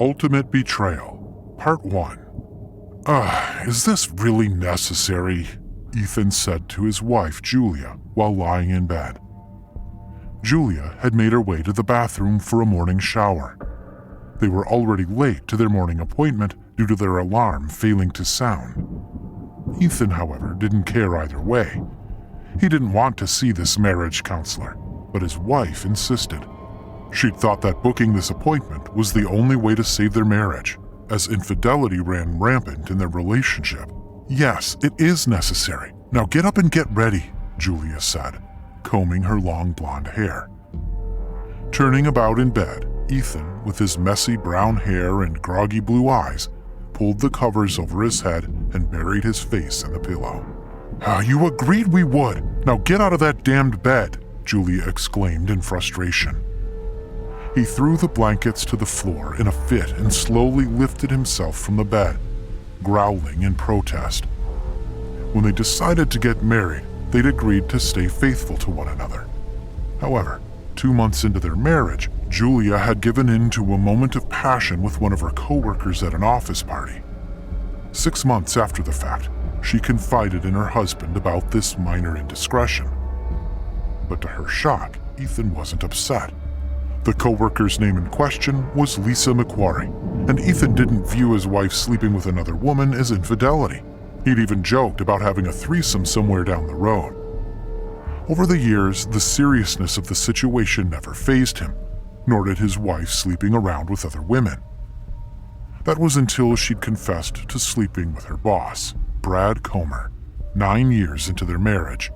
Ultimate Betrayal, Part 1. Is this really necessary? Ethan said to his wife, Julia, while lying in bed. Julia had made her way to the bathroom for a morning shower. They were already late to their morning appointment due to their alarm failing to sound. Ethan, however, didn't care either way. He didn't want to see this marriage counselor, but his wife insisted. She'd thought that booking this appointment was the only way to save their marriage, as infidelity ran rampant in their relationship. Yes, it is necessary. Now get up and get ready, Julia said, combing her long blonde hair. Turning about in bed, Ethan, with his messy brown hair and groggy blue eyes, pulled the covers over his head and buried his face in the pillow. You agreed we would. Now get out of that damned bed, Julia exclaimed in frustration. He threw the blankets to the floor in a fit and slowly lifted himself from the bed, growling in protest. When they decided to get married, they'd agreed to stay faithful to one another. However, 2 months into their marriage, Julia had given in to a moment of passion with one of her coworkers at an office party. 6 months after the fact, she confided in her husband about this minor indiscretion. But to her shock, Ethan wasn't upset. The coworker's name in question was Lisa McQuarrie, and Ethan didn't view his wife sleeping with another woman as infidelity. He'd even joked about having a threesome somewhere down the road. Over the years, the seriousness of the situation never fazed him, nor did his wife sleeping around with other women. That was until she'd confessed to sleeping with her boss, Brad Comer, 9 years into their marriage.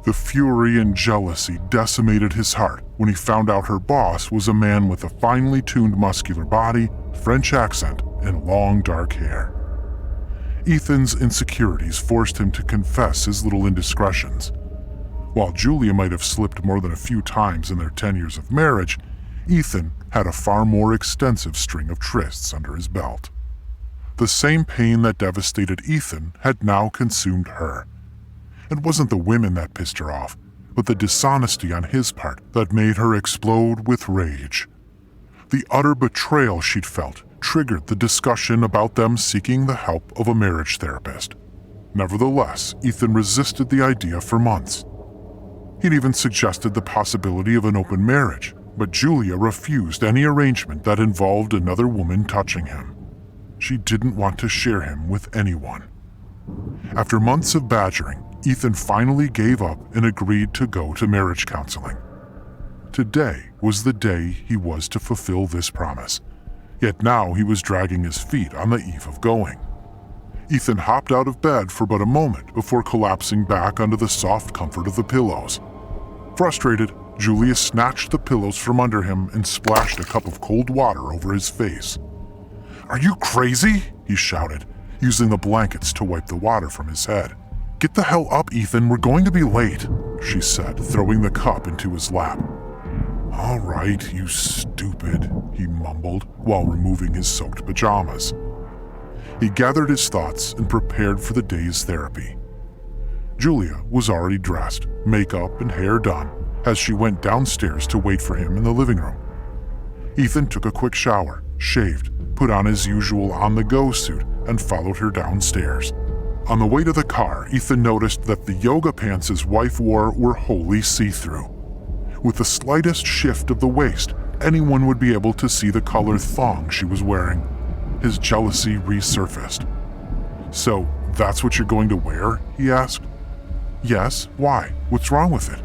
The fury and jealousy decimated his heart when he found out her boss was a man with a finely tuned muscular body, French accent, and long dark hair. Ethan's insecurities forced him to confess his little indiscretions. While Julia might have slipped more than a few times in their 10 years of marriage, Ethan had a far more extensive string of trysts under his belt. The same pain that devastated Ethan had now consumed her. It wasn't the women that pissed her off, but the dishonesty on his part that made her explode with rage. The utter betrayal she'd felt triggered the discussion about them seeking the help of a marriage therapist. Nevertheless, Ethan resisted the idea for months. He'd even suggested the possibility of an open marriage, but Julia refused any arrangement that involved another woman touching him. She didn't want to share him with anyone. After months of badgering, Ethan finally gave up and agreed to go to marriage counseling. Today was the day he was to fulfill this promise, yet now he was dragging his feet on the eve of going. Ethan hopped out of bed for but a moment before collapsing back under the soft comfort of the pillows. Frustrated, Julia snatched the pillows from under him and splashed a cup of cold water over his face. "Are you crazy?" he shouted, using the blankets to wipe the water from his head. "Get the hell up, Ethan, we're going to be late," she said, throwing the cup into his lap. "All right, you stupid," he mumbled while removing his soaked pajamas. He gathered his thoughts and prepared for the day's therapy. Julia was already dressed, makeup and hair done, as she went downstairs to wait for him in the living room. Ethan took a quick shower, shaved, put on his usual on-the-go suit, and followed her downstairs. On the way to the car, Ethan noticed that the yoga pants his wife wore were wholly see-through. With the slightest shift of the waist, anyone would be able to see the colored thong she was wearing. His jealousy resurfaced. "So, that's what you're going to wear?" he asked. "Yes, why? What's wrong with it?"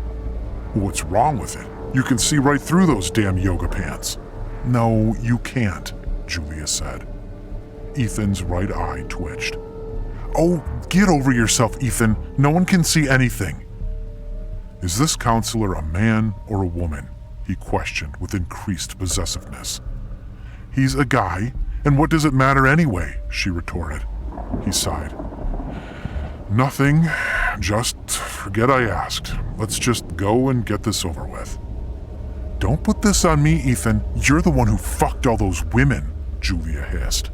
"What's wrong with it? You can see right through those damn yoga pants." "No, you can't," Julia said. Ethan's right eye twitched. "Oh, get over yourself, Ethan. No one can see anything." "Is this counselor a man or a woman?" he questioned with increased possessiveness. "He's a guy, and what does it matter anyway?" she retorted. He sighed. "Nothing. Just forget I asked. Let's just go and get this over with." "Don't put this on me, Ethan. You're the one who fucked all those women," Julia hissed.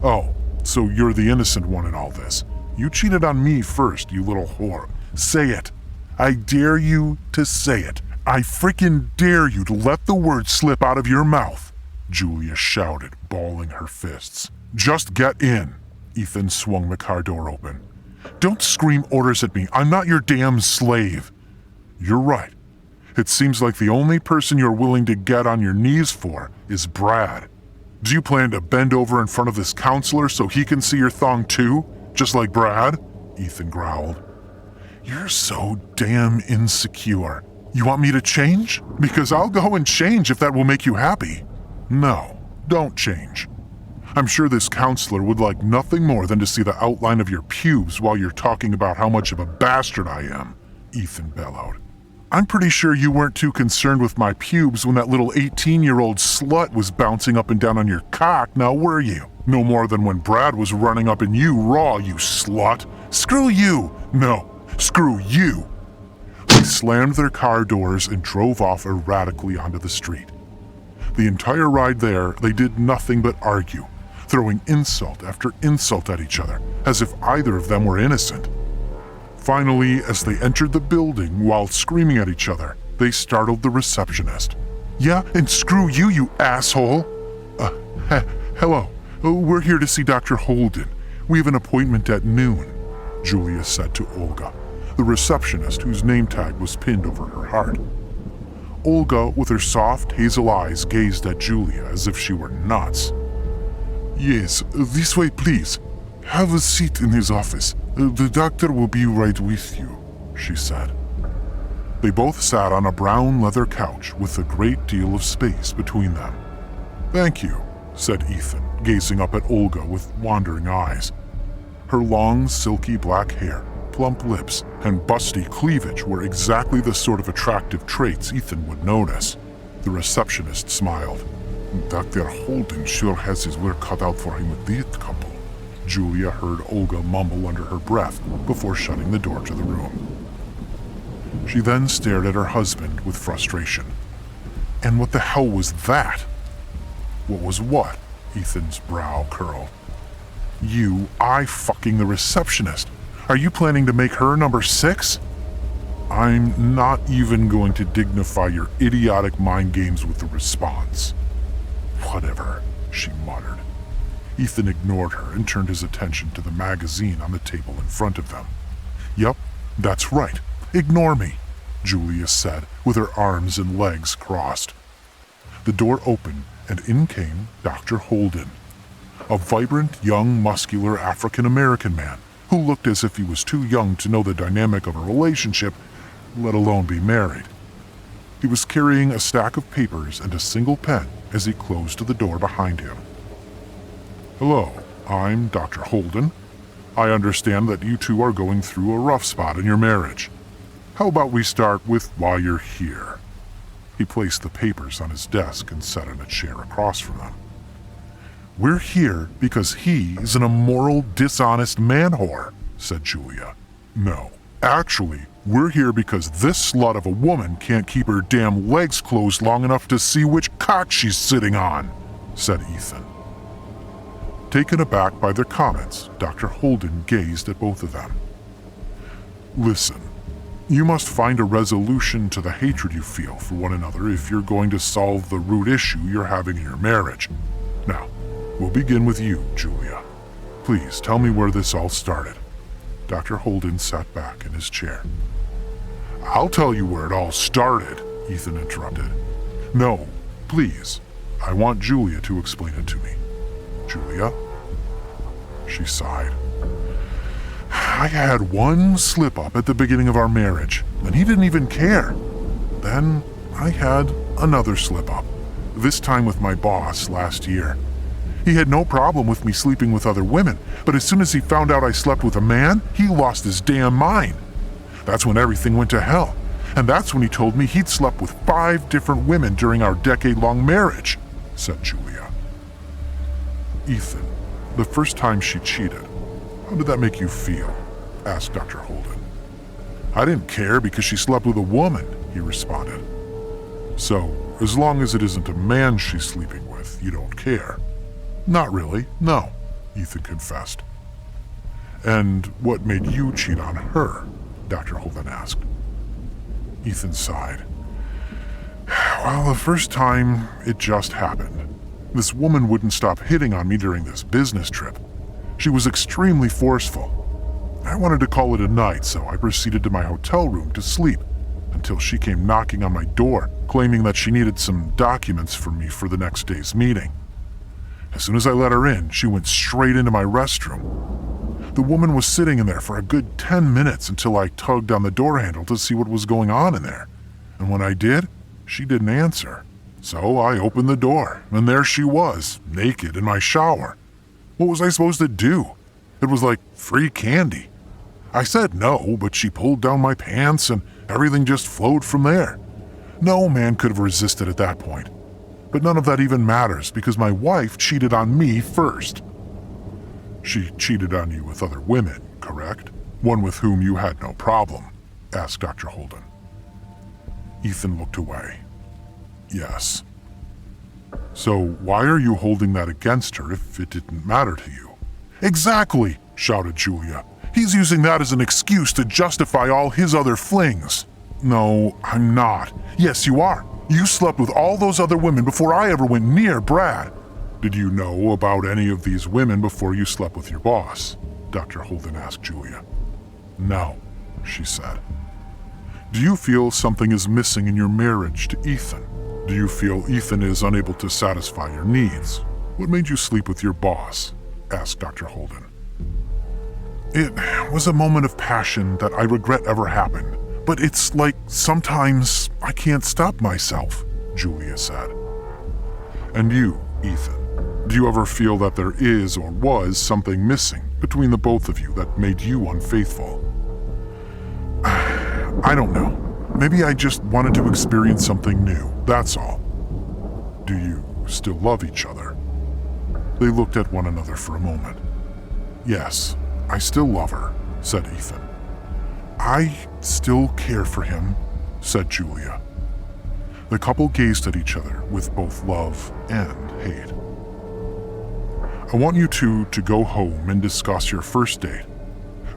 "Oh, so you're the innocent one in all this. You cheated on me first, you little whore. Say it. I dare you to say it. I freaking dare you to let the word slip out of your mouth." Julia shouted, balling her fists. "Just get in." Ethan swung the car door open. "Don't scream orders at me. I'm not your damn slave." "You're right. It seems like the only person you're willing to get on your knees for is Brad. Do you plan to bend over in front of this counselor so he can see your thong too, just like Brad?" Ethan growled. "You're so damn insecure. You want me to change? Because I'll go and change if that will make you happy." "No, don't change. I'm sure this counselor would like nothing more than to see the outline of your pubes while you're talking about how much of a bastard I am," Ethan bellowed. "I'm pretty sure you weren't too concerned with my pubes when that little 18-year-old slut was bouncing up and down on your cock, now were you? No more than when Brad was running up in you raw, you slut. Screw you! No, screw you!" They slammed their car doors and drove off erratically onto the street. The entire ride there, they did nothing but argue, throwing insult after insult at each other, as if either of them were innocent. Finally, as they entered the building while screaming at each other, they startled the receptionist. "Yeah, and screw you, you asshole!" Hello. We're here to see Dr. Holden. We have an appointment at noon," Julia said to Olga, the receptionist whose name tag was pinned over her heart. Olga, with her soft hazel eyes, gazed at Julia as if she were nuts. "Yes, this way please. Have a seat in his office. The doctor will be right with you," she said. They both sat on a brown leather couch with a great deal of space between them. "Thank you," said Ethan, gazing up at Olga with wandering eyes. Her long, silky black hair, plump lips, and busty cleavage were exactly the sort of attractive traits Ethan would notice. The receptionist smiled. "Dr. Holden sure has his work cut out for him with that couple," Julia heard Olga mumble under her breath before shutting the door to the room. She then stared at her husband with frustration. "And what the hell was that?" "What was what?" Ethan's brow curled. I fucking the receptionist. Are you planning to make her number 6? "I'm not even going to dignify your idiotic mind games with a response." "Whatever," she muttered. Ethan ignored her and turned his attention to the magazine on the table in front of them. "Yup, that's right. Ignore me," Julia said, with her arms and legs crossed. The door opened, and in came Dr. Holden, a vibrant, young, muscular African-American man who looked as if he was too young to know the dynamic of a relationship, let alone be married. He was carrying a stack of papers and a single pen as he closed the door behind him. "Hello, I'm Dr. Holden. I understand that you two are going through a rough spot in your marriage. How about we start with why you're here?" He placed the papers on his desk and sat in a chair across from them. "We're here because he is an immoral, dishonest man-whore," said Julia. "No, actually, we're here because this slut of a woman can't keep her damn legs closed long enough to see which cock she's sitting on," said Ethan. Taken aback by their comments, Dr. Holden gazed at both of them. "Listen, you must find a resolution to the hatred you feel for one another if you're going to solve the root issue you're having in your marriage. Now, we'll begin with you, Julia. Please tell me where this all started." Dr. Holden sat back in his chair. "I'll tell you where it all started," Ethan interrupted. "No, please. I want Julia to explain it to me." "Julia?" She sighed. "I had one slip-up at the beginning of our marriage, and he didn't even care. Then I had another slip-up, this time with my boss last year. He had no problem with me sleeping with other women, but as soon as he found out I slept with a man, he lost his damn mind. That's when everything went to hell, and that's when he told me he'd slept with 5 different women during our decade-long marriage," said Julia. "Ethan, the first time she cheated, how did that make you feel?" asked Dr. Holden. "I didn't care because she slept with a woman," he responded. "So, as long as it isn't a man she's sleeping with, you don't care?" "Not really, no," Ethan confessed. "And what made you cheat on her?" Dr. Holden asked. Ethan sighed. "Well, the first time, it just happened. This woman wouldn't stop hitting on me during this business trip. She was extremely forceful. I wanted to call it a night, so I proceeded to my hotel room to sleep until she came knocking on my door, claiming that she needed some documents from me for the next day's meeting. As soon as I let her in, she went straight into my restroom. The woman was sitting in there for a good 10 minutes until I tugged on the door handle to see what was going on in there. And when I did, she didn't answer. So I opened the door, and there she was, naked in my shower. What was I supposed to do? It was like free candy. I said no, but she pulled down my pants and everything just flowed from there. No man could have resisted at that point. But none of that even matters because my wife cheated on me first. She cheated on you with other women, correct? One with whom you had no problem, asked Dr. Holden. Ethan looked away. Yes. So why are you holding that against her if it didn't matter to you? Exactly, shouted Julia. He's using that as an excuse to justify all his other flings. No, I'm not. Yes, you are. You slept with all those other women before I ever went near Brad. Did you know about any of these women before you slept with your boss? Dr. Holden asked Julia. No, she said. Do you feel something is missing in your marriage to Ethan? Do you feel Ethan is unable to satisfy your needs? What made you sleep with your boss? Asked Dr. Holden. It was a moment of passion that I regret ever happened, but it's like sometimes I can't stop myself, Julia said. And you, Ethan, do you ever feel that there is or was something missing between the both of you that made you unfaithful? I don't know. Maybe I just wanted to experience something new, that's all. Do you still love each other? They looked at one another for a moment. Yes, I still love her, said Ethan. I still care for him, said Julia. The couple gazed at each other with both love and hate. I want you two to go home and discuss your first date.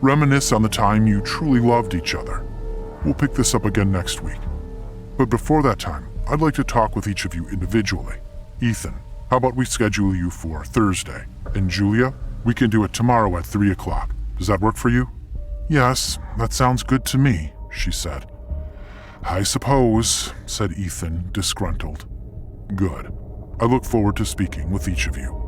Reminisce on the time you truly loved each other. We'll pick this up again next week. But before that time, I'd like to talk with each of you individually. Ethan, how about we schedule you for Thursday? And Julia, we can do it tomorrow at 3 o'clock. Does that work for you? Yes, that sounds good to me, she said. I suppose, said Ethan, disgruntled. Good. I look forward to speaking with each of you.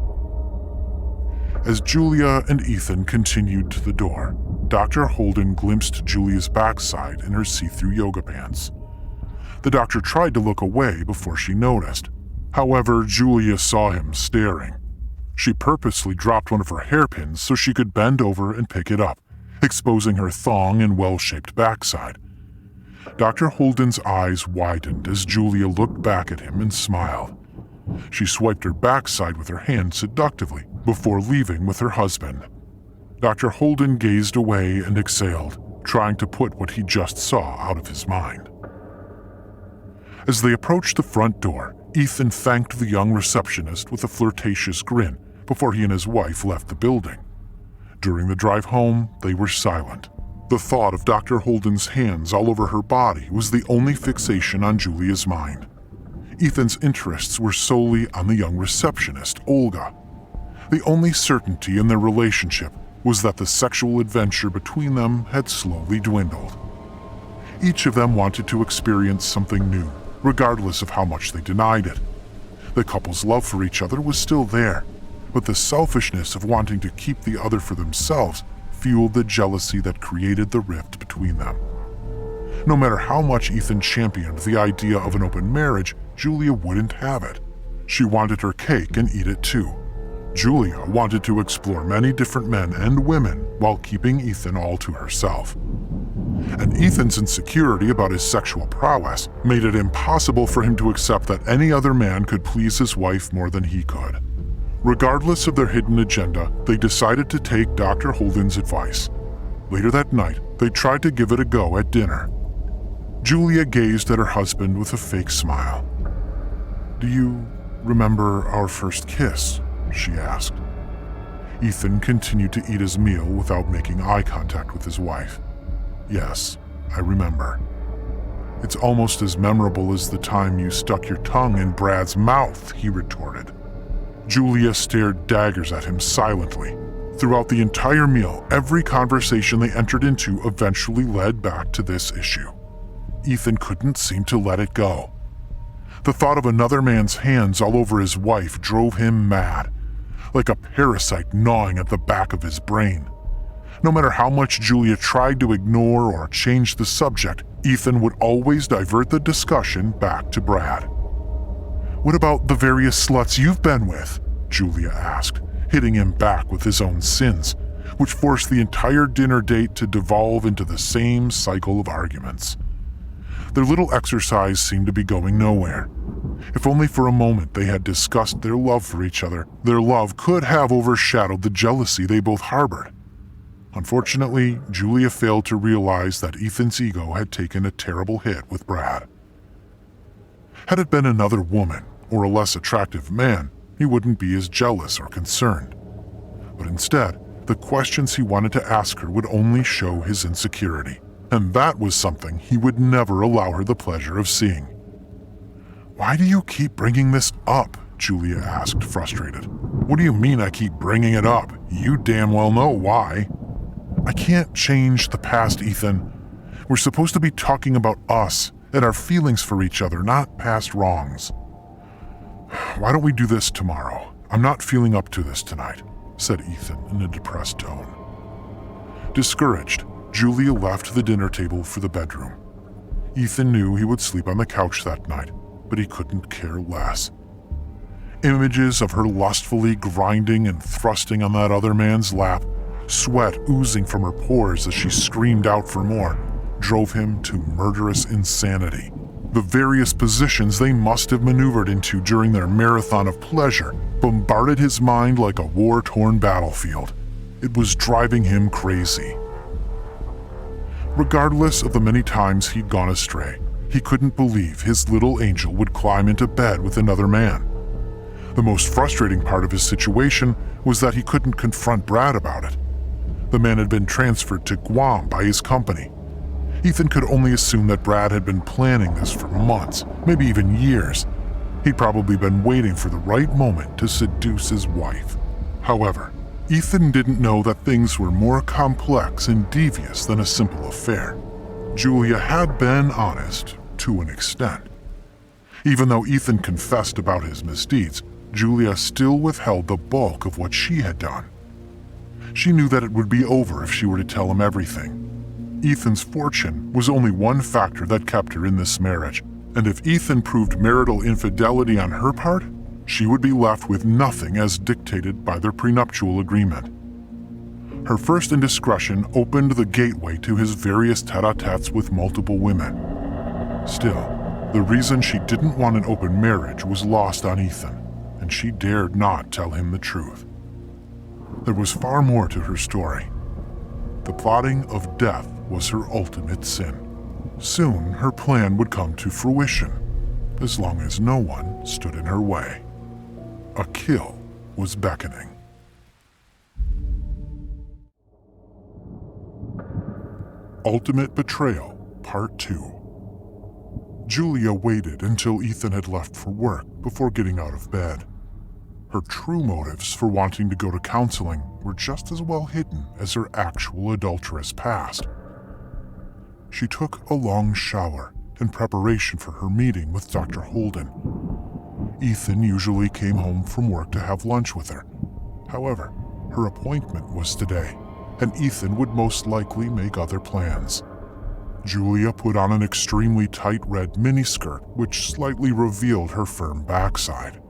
As Julia and Ethan continued to the door, Dr. Holden glimpsed Julia's backside in her see-through yoga pants. The doctor tried to look away before she noticed. However, Julia saw him staring. She purposely dropped one of her hairpins so she could bend over and pick it up, exposing her thong and well-shaped backside. Dr. Holden's eyes widened as Julia looked back at him and smiled. She swiped her backside with her hand seductively before leaving with her husband. Dr. Holden gazed away and exhaled, trying to put what he just saw out of his mind. As they approached the front door, Ethan thanked the young receptionist with a flirtatious grin before he and his wife left the building. During the drive home, they were silent. The thought of Dr. Holden's hands all over her body was the only fixation on Julia's mind. Ethan's interests were solely on the young receptionist, Olga. The only certainty in their relationship was that the sexual adventure between them had slowly dwindled. Each of them wanted to experience something new, regardless of how much they denied it. The couple's love for each other was still there, but the selfishness of wanting to keep the other for themselves fueled the jealousy that created the rift between them. No matter how much Ethan championed the idea of an open marriage, Julia wouldn't have it. She wanted her cake and eat it too. Julia wanted to explore many different men and women while keeping Ethan all to herself. And Ethan's insecurity about his sexual prowess made it impossible for him to accept that any other man could please his wife more than he could. Regardless of their hidden agenda, they decided to take Dr. Holden's advice. Later that night, they tried to give it a go at dinner. Julia gazed at her husband with a fake smile. "Do you remember our first kiss?" she asked. Ethan continued to eat his meal without making eye contact with his wife. "Yes, I remember. It's almost as memorable as the time you stuck your tongue in Brad's mouth," he retorted. Julia stared daggers at him silently. Throughout the entire meal, every conversation they entered into eventually led back to this issue. Ethan couldn't seem to let it go. The thought of another man's hands all over his wife drove him mad, like a parasite gnawing at the back of his brain. No matter how much Julia tried to ignore or change the subject, Ethan would always divert the discussion back to Brad. "What about the various sluts you've been with?" Julia asked, hitting him back with his own sins, which forced the entire dinner date to devolve into the same cycle of arguments. Their little exercise seemed to be going nowhere. If only for a moment they had discussed their love for each other, their love could have overshadowed the jealousy they both harbored. Unfortunately, Julia failed to realize that Ethan's ego had taken a terrible hit with Brad. Had it been another woman, or a less attractive man, he wouldn't be as jealous or concerned. But instead, the questions he wanted to ask her would only show his insecurity, and that was something he would never allow her the pleasure of seeing. "Why do you keep bringing this up?" Julia asked, frustrated. "What do you mean I keep bringing it up? You damn well know why." "I can't change the past, Ethan. We're supposed to be talking about us and our feelings for each other, not past wrongs." "Why don't we do this tomorrow? I'm not feeling up to this tonight," said Ethan in a depressed tone. Discouraged, Julia left the dinner table for the bedroom. Ethan knew he would sleep on the couch that night, but he couldn't care less. Images of her lustfully grinding and thrusting on that other man's lap, sweat oozing from her pores as she screamed out for more, drove him to murderous insanity. The various positions they must have maneuvered into during their marathon of pleasure bombarded his mind like a war-torn battlefield. It was driving him crazy. Regardless of the many times he'd gone astray, he couldn't believe his little angel would climb into bed with another man. The most frustrating part of his situation was that he couldn't confront Brad about it. The man had been transferred to Guam by his company. Ethan could only assume that Brad had been planning this for months, maybe even years. He'd probably been waiting for the right moment to seduce his wife. However, Ethan didn't know that things were more complex and devious than a simple affair. Julia had been honest, to an extent. Even though Ethan confessed about his misdeeds, Julia still withheld the bulk of what she had done. She knew that it would be over if she were to tell him everything. Ethan's fortune was only one factor that kept her in this marriage, and if Ethan proved marital infidelity on her part, she would be left with nothing as dictated by their prenuptial agreement. Her first indiscretion opened the gateway to his various tete-a-tetes with multiple women. Still, the reason she didn't want an open marriage was lost on Ethan, and she dared not tell him the truth. There was far more to her story. The plotting of death was her ultimate sin. Soon, her plan would come to fruition, as long as no one stood in her way. A kill was beckoning. Ultimate Betrayal, Part 2. Julia waited until Ethan had left for work before getting out of bed. Her true motives for wanting to go to counseling were just as well hidden as her actual adulterous past. She took a long shower in preparation for her meeting with Dr. Holden. Ethan usually came home from work to have lunch with her. However, her appointment was today, and Ethan would most likely make other plans. Julia put on an extremely tight red miniskirt which slightly revealed her firm backside.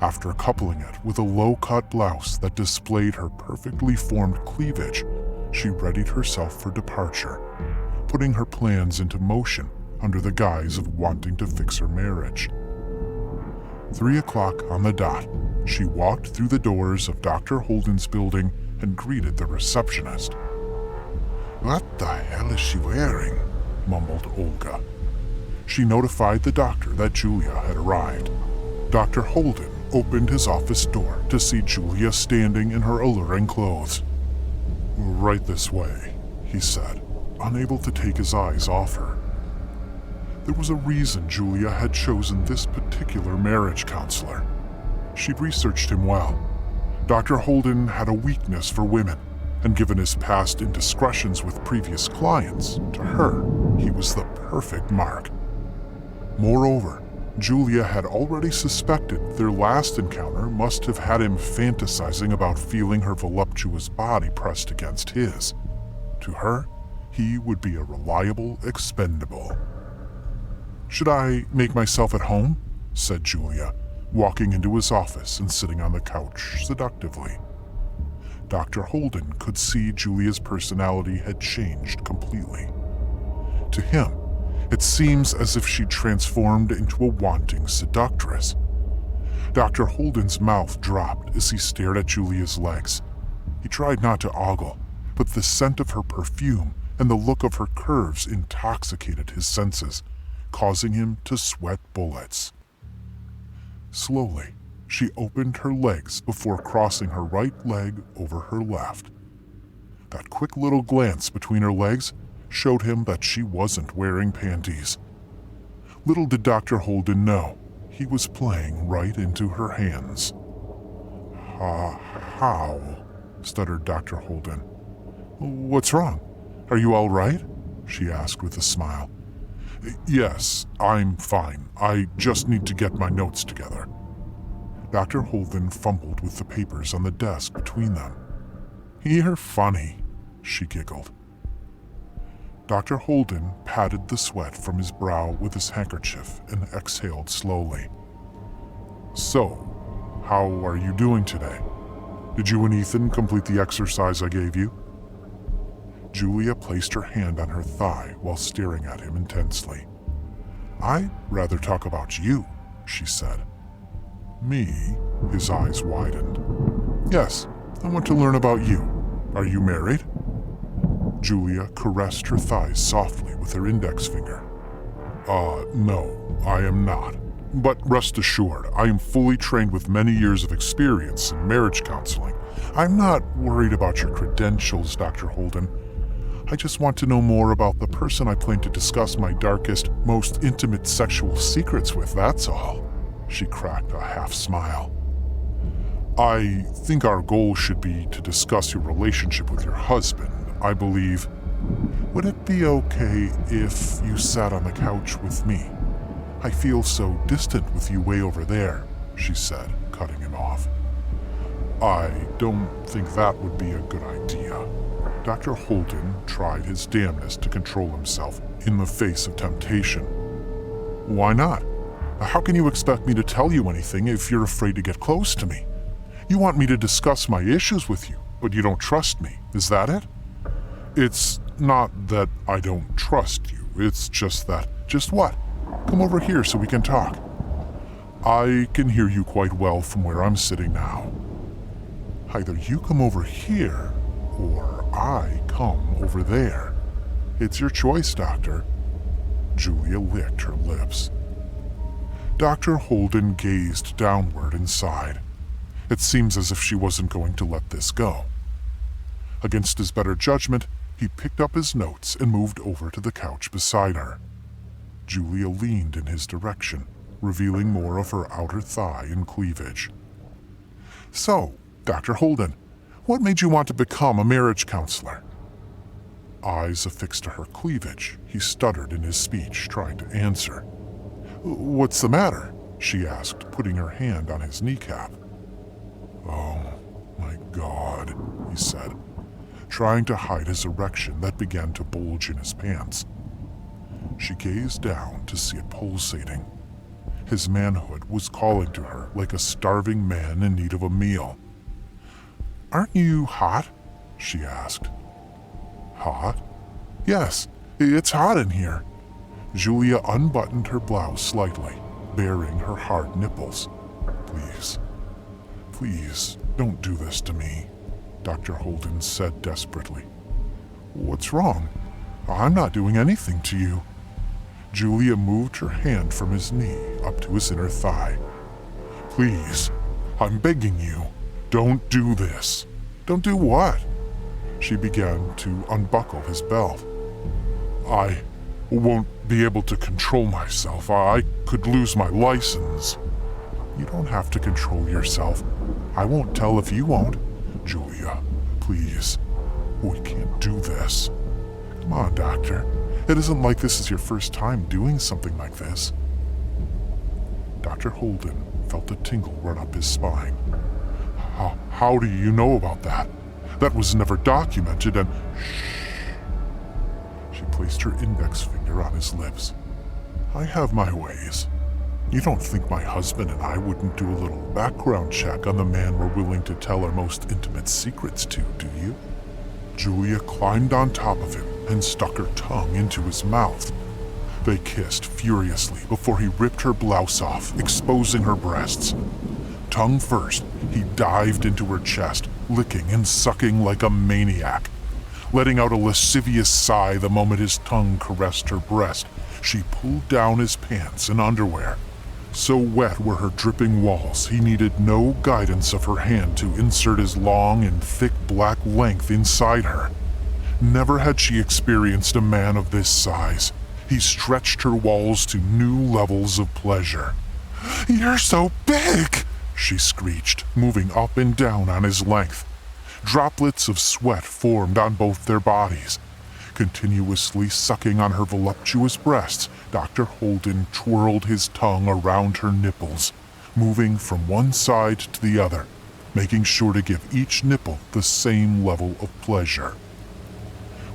After coupling it with a low-cut blouse that displayed her perfectly formed cleavage, she readied herself for departure, putting her plans into motion under the guise of wanting to fix her marriage. 3 o'clock on the dot, she walked through the doors of Dr. Holden's building and greeted the receptionist. "What the hell is she wearing?" mumbled Olga. She notified the doctor that Julia had arrived. Dr. Holden opened his office door to see Julia standing in her alluring clothes. "Right this way," he said, unable to take his eyes off her. There was a reason Julia had chosen this particular marriage counselor. She'd researched him well. Dr. Holden had a weakness for women, and given his past indiscretions with previous clients, to her, he was the perfect mark. Moreover, Julia had already suspected their last encounter must have had him fantasizing about feeling her voluptuous body pressed against his. To her, he would be a reliable expendable. "Should I make myself at home?" said Julia, walking into his office and sitting on the couch seductively. Dr. Holden could see Julia's personality had changed completely. To him, it seems as if she'd transformed into a wanting seductress. Dr. Holden's mouth dropped as he stared at Julia's legs. He tried not to ogle, but the scent of her perfume and the look of her curves intoxicated his senses, causing him to sweat bullets. Slowly, she opened her legs before crossing her right leg over her left. That quick little glance between her legs showed him that she wasn't wearing panties. Little did Dr. Holden know, he was playing right into her hands. How? Stuttered Dr. Holden. "What's wrong? Are you all right?" she asked with a smile. "Yes, I'm fine. I just need to get my notes together." Dr. Holden fumbled with the papers on the desk between them. "You're funny," she giggled. Dr. Holden patted the sweat from his brow with his handkerchief and exhaled slowly. "So, how are you doing today? Did you and Ethan complete the exercise I gave you?" Julia placed her hand on her thigh while staring at him intensely. "I'd rather talk about you," she said. "Me?" His eyes widened. "Yes, I want to learn about you. Are you married?" Julia caressed her thighs softly with her index finger. No, I am not. But rest assured, I am fully trained with many years of experience in marriage counseling. I'm not worried about your credentials, Dr. Holden. I just want to know more about the person I plan to discuss my darkest, most intimate sexual secrets with, that's all." She cracked a half smile. "I think our goal should be to discuss your relationship with your husband, I believe. Would it be okay if you sat on the couch with me? I feel so distant with you way over there," she said, cutting him off. "I don't think that would be a good idea." Dr. Holden tried his damnedest to control himself in the face of temptation. "Why not? How can you expect me to tell you anything if you're afraid to get close to me? You want me to discuss my issues with you, but you don't trust me, is that it?" "It's not that I don't trust you, it's just that..." "Just what? Come over here so we can talk." "I can hear you quite well from where I'm sitting now." "Either you come over here, or I come over there. It's your choice, Doctor." Julia licked her lips. Dr. Holden gazed downward and sighed. It seems as if she wasn't going to let this go. Against his better judgment, he picked up his notes and moved over to the couch beside her. Julia leaned in his direction, revealing more of her outer thigh and cleavage. "So, Dr. Holden, what made you want to become a marriage counselor?" Eyes affixed to her cleavage, he stuttered in his speech, trying to answer. "What's the matter?" she asked, putting her hand on his kneecap. "Oh, my God," he said, trying to hide his erection that began to bulge in his pants. She gazed down to see it pulsating. His manhood was calling to her like a starving man in need of a meal. "Aren't you hot?" she asked. "Hot?" "Yes, it's hot in here." Julia unbuttoned her blouse slightly, baring her hard nipples. Please, don't do this to me," Dr. Holden said desperately. "What's wrong? I'm not doing anything to you." Julia moved her hand from his knee up to his inner thigh. "Please, I'm begging you, don't do this." "Don't do what?" She began to unbuckle his belt. "I won't be able to control myself. I could lose my license." You don't have to control yourself. I won't tell if you won't. Julia, please. We can't do this. Come on, Doctor. It isn't like this is your first time doing something like this. Dr. Holden felt a tingle run up his spine. How do you know about that? That was never documented and... Shh. She placed her index finger on his lips. I have my ways. You don't think my husband and I wouldn't do a little background check on the man we're willing to tell our most intimate secrets to, do you? Julia climbed on top of him and stuck her tongue into his mouth. They kissed furiously before he ripped her blouse off, exposing her breasts. Tongue first, he dived into her chest, licking and sucking like a maniac. Letting out a lascivious sigh the moment his tongue caressed her breast, she pulled down his pants and underwear. So wet were her dripping walls, he needed no guidance of her hand to insert his long and thick black length inside her. Never had she experienced a man of this size. He stretched her walls to new levels of pleasure. "You're so big!" she screeched, moving up and down on his length. Droplets of sweat formed on both their bodies. Continuously sucking on her voluptuous breasts, Dr. Holden twirled his tongue around her nipples, moving from one side to the other, making sure to give each nipple the same level of pleasure.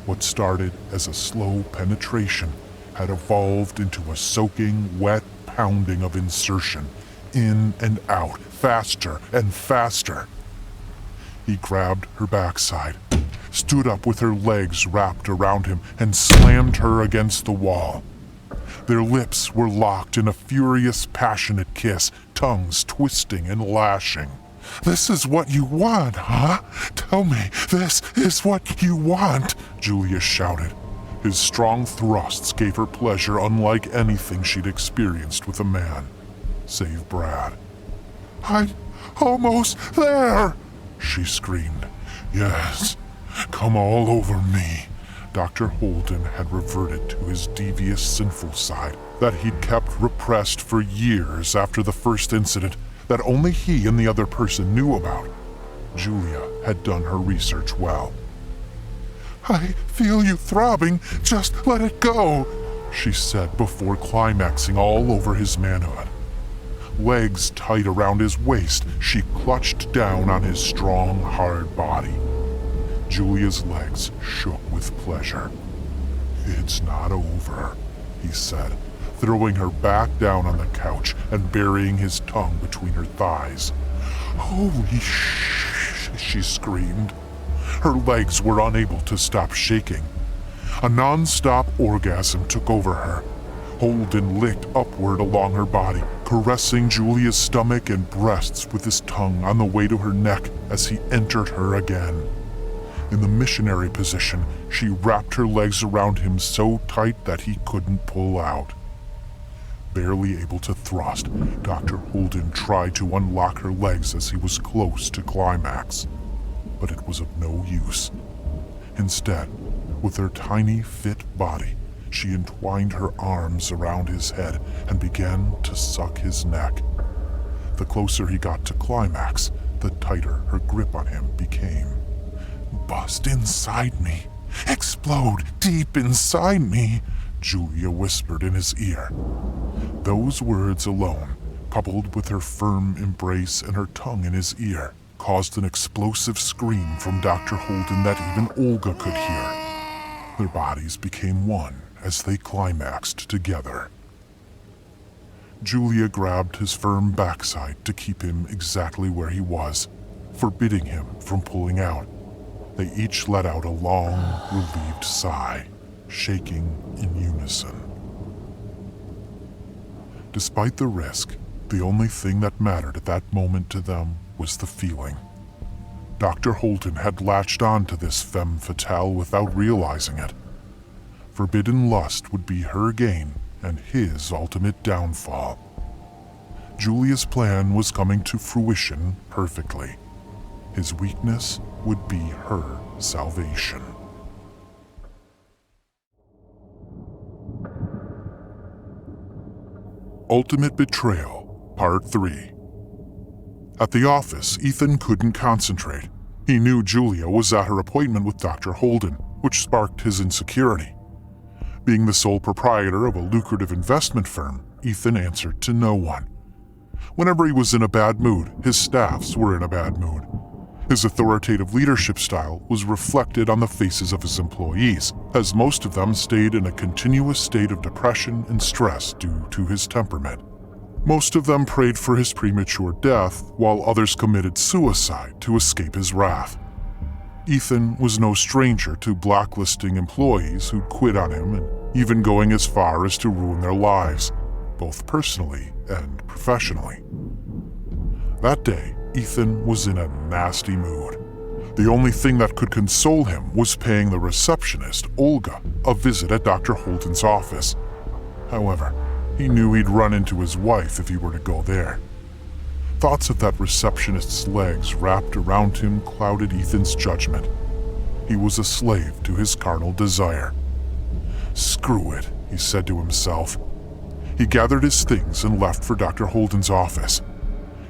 What started as a slow penetration had evolved into a soaking, wet pounding of insertion, in and out, faster and faster. He grabbed her backside, stood up with her legs wrapped around him, and slammed her against the wall. Their lips were locked in a furious, passionate kiss, tongues twisting and lashing. "This is what you want, huh? Tell me, this is what you want," Julia shouted. His strong thrusts gave her pleasure unlike anything she'd experienced with a man, save Brad. "I'm almost there," she screamed. "Yes, come all over me." Dr. Holden had reverted to his devious, sinful side that he'd kept repressed for years after the first incident that only he and the other person knew about. Julia had done her research well. "I feel you throbbing, just let it go," she said before climaxing all over his manhood. Legs tight around his waist, she clutched down on his strong, hard body. Julia's legs shook with pleasure. "It's not over," he said, throwing her back down on the couch and burying his tongue between her thighs. "Holy sh!" she screamed. Her legs were unable to stop shaking. A non-stop orgasm took over her. Holden licked upward along her body, caressing Julia's stomach and breasts with his tongue on the way to her neck as he entered her again. In the missionary position, she wrapped her legs around him so tight that he couldn't pull out. Barely able to thrust, Dr. Holden tried to unlock her legs as he was close to climax, but it was of no use. Instead, with her tiny, fit body, she entwined her arms around his head and began to suck his neck. The closer he got to climax, the tighter her grip on him became. "Bust inside me. Explode deep inside me," Julia whispered in his ear. Those words alone, coupled with her firm embrace and her tongue in his ear, caused an explosive scream from Dr. Holden that even Olga could hear. Their bodies became one as they climaxed together. Julia grabbed his firm backside to keep him exactly where he was, forbidding him from pulling out. They each let out a long, relieved sigh, shaking in unison. Despite the risk, the only thing that mattered at that moment to them was the feeling. Dr. Holden had latched on to this femme fatale without realizing it. Forbidden lust would be her gain and his ultimate downfall. Julia's plan was coming to fruition perfectly. His weakness would be her salvation. Ultimate Betrayal, Part 3, At the office, Ethan couldn't concentrate. He knew Julia was at her appointment with Dr. Holden, which sparked his insecurity. Being the sole proprietor of a lucrative investment firm, Ethan answered to no one. Whenever he was in a bad mood, his staffs were in a bad mood. His authoritative leadership style was reflected on the faces of his employees, as most of them stayed in a continuous state of depression and stress due to his temperament. Most of them prayed for his premature death, while others committed suicide to escape his wrath. Ethan was no stranger to blacklisting employees who'd quit on him and even going as far as to ruin their lives, both personally and professionally. That day, Ethan was in a nasty mood. The only thing that could console him was paying the receptionist, Olga, a visit at Dr. Holden's office. However, he knew he'd run into his wife if he were to go there. Thoughts of that receptionist's legs wrapped around him clouded Ethan's judgment. He was a slave to his carnal desire. "Screw it," he said to himself. He gathered his things and left for Dr. Holden's office.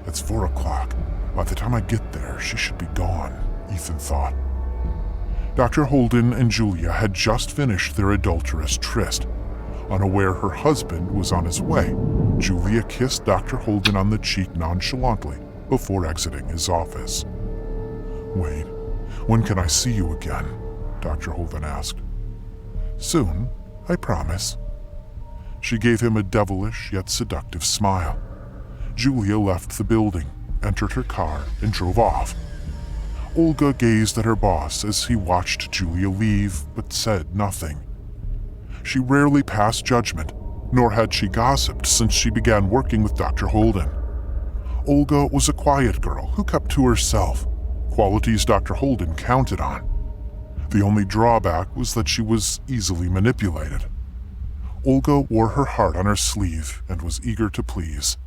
It's 4 o'clock. By the time I get there, she should be gone, Ethan thought. Dr. Holden and Julia had just finished their adulterous tryst. Unaware her husband was on his way, Julia kissed Dr. Holden on the cheek nonchalantly before exiting his office. "Wait, when can I see you again?" Dr. Holden asked. "Soon, I promise." She gave him a devilish yet seductive smile. Julia left the building, entered her car, and drove off. Olga gazed at her boss as he watched Julia leave, but said nothing. She rarely passed judgment, nor had she gossiped since she began working with Dr. Holden. Olga was a quiet girl who kept to herself, qualities Dr. Holden counted on. The only drawback was that she was easily manipulated. Olga wore her heart on her sleeve and was eager to please.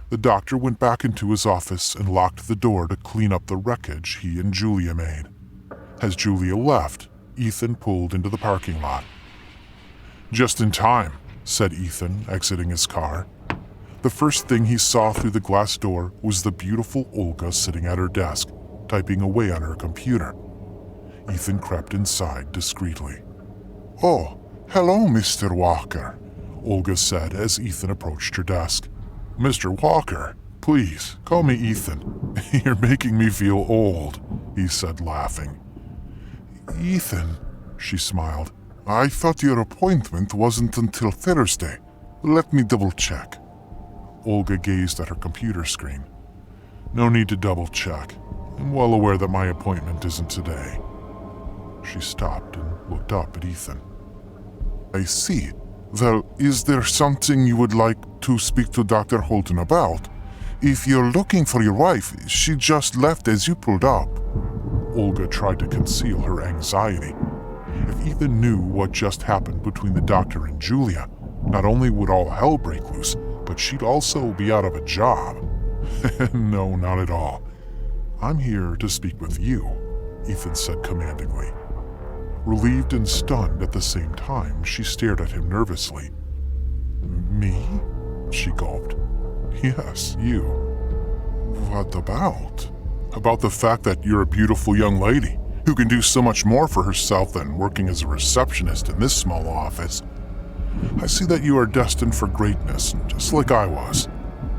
The doctor went back into his office and locked the door to clean up the wreckage he and Julia made. As Julia left, Ethan pulled into the parking lot. "Just in time," said Ethan, exiting his car. The first thing he saw through the glass door was the beautiful Olga sitting at her desk, typing away on her computer. Ethan crept inside discreetly. "Oh, hello, Mr. Walker," Olga said as Ethan approached her desk. "Mr. Walker, please, call me Ethan. You're making me feel old," he said, laughing. "Ethan," she smiled, "I thought your appointment wasn't until Thursday. Let me double-check." Olga gazed at her computer screen. "No need to double-check. I'm well aware that my appointment isn't today." She stopped and looked up at Ethan. "I see. Well, is there something you would like to speak to Dr. Holden about? If you're looking for your wife, she just left as you pulled up." Olga tried to conceal her anxiety. If Ethan knew what just happened between the doctor and Julia, not only would all hell break loose, but she'd also be out of a job. "No, not at all. I'm here to speak with you," Ethan said commandingly. Relieved and stunned at the same time, she stared at him nervously. "Me?" she gulped. "Yes, you." "What about?" "About the fact that you're a beautiful young lady who can do so much more for herself than working as a receptionist in this small office. I see that you are destined for greatness, just like I was."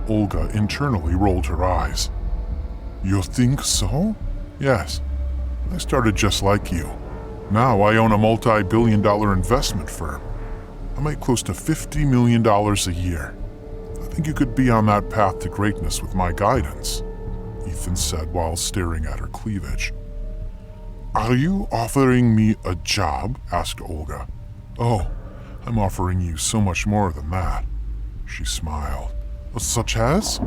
Olga internally rolled her eyes. "You think so?" "Yes. I started just like you. Now I own a multi-billion-dollar investment firm. I make close to $50 million a year. I think you could be on that path to greatness with my guidance," Ethan said while staring at her cleavage. "Are you offering me a job?" asked Olga. "Oh, I'm offering you so much more than that," she smiled. "Such as?"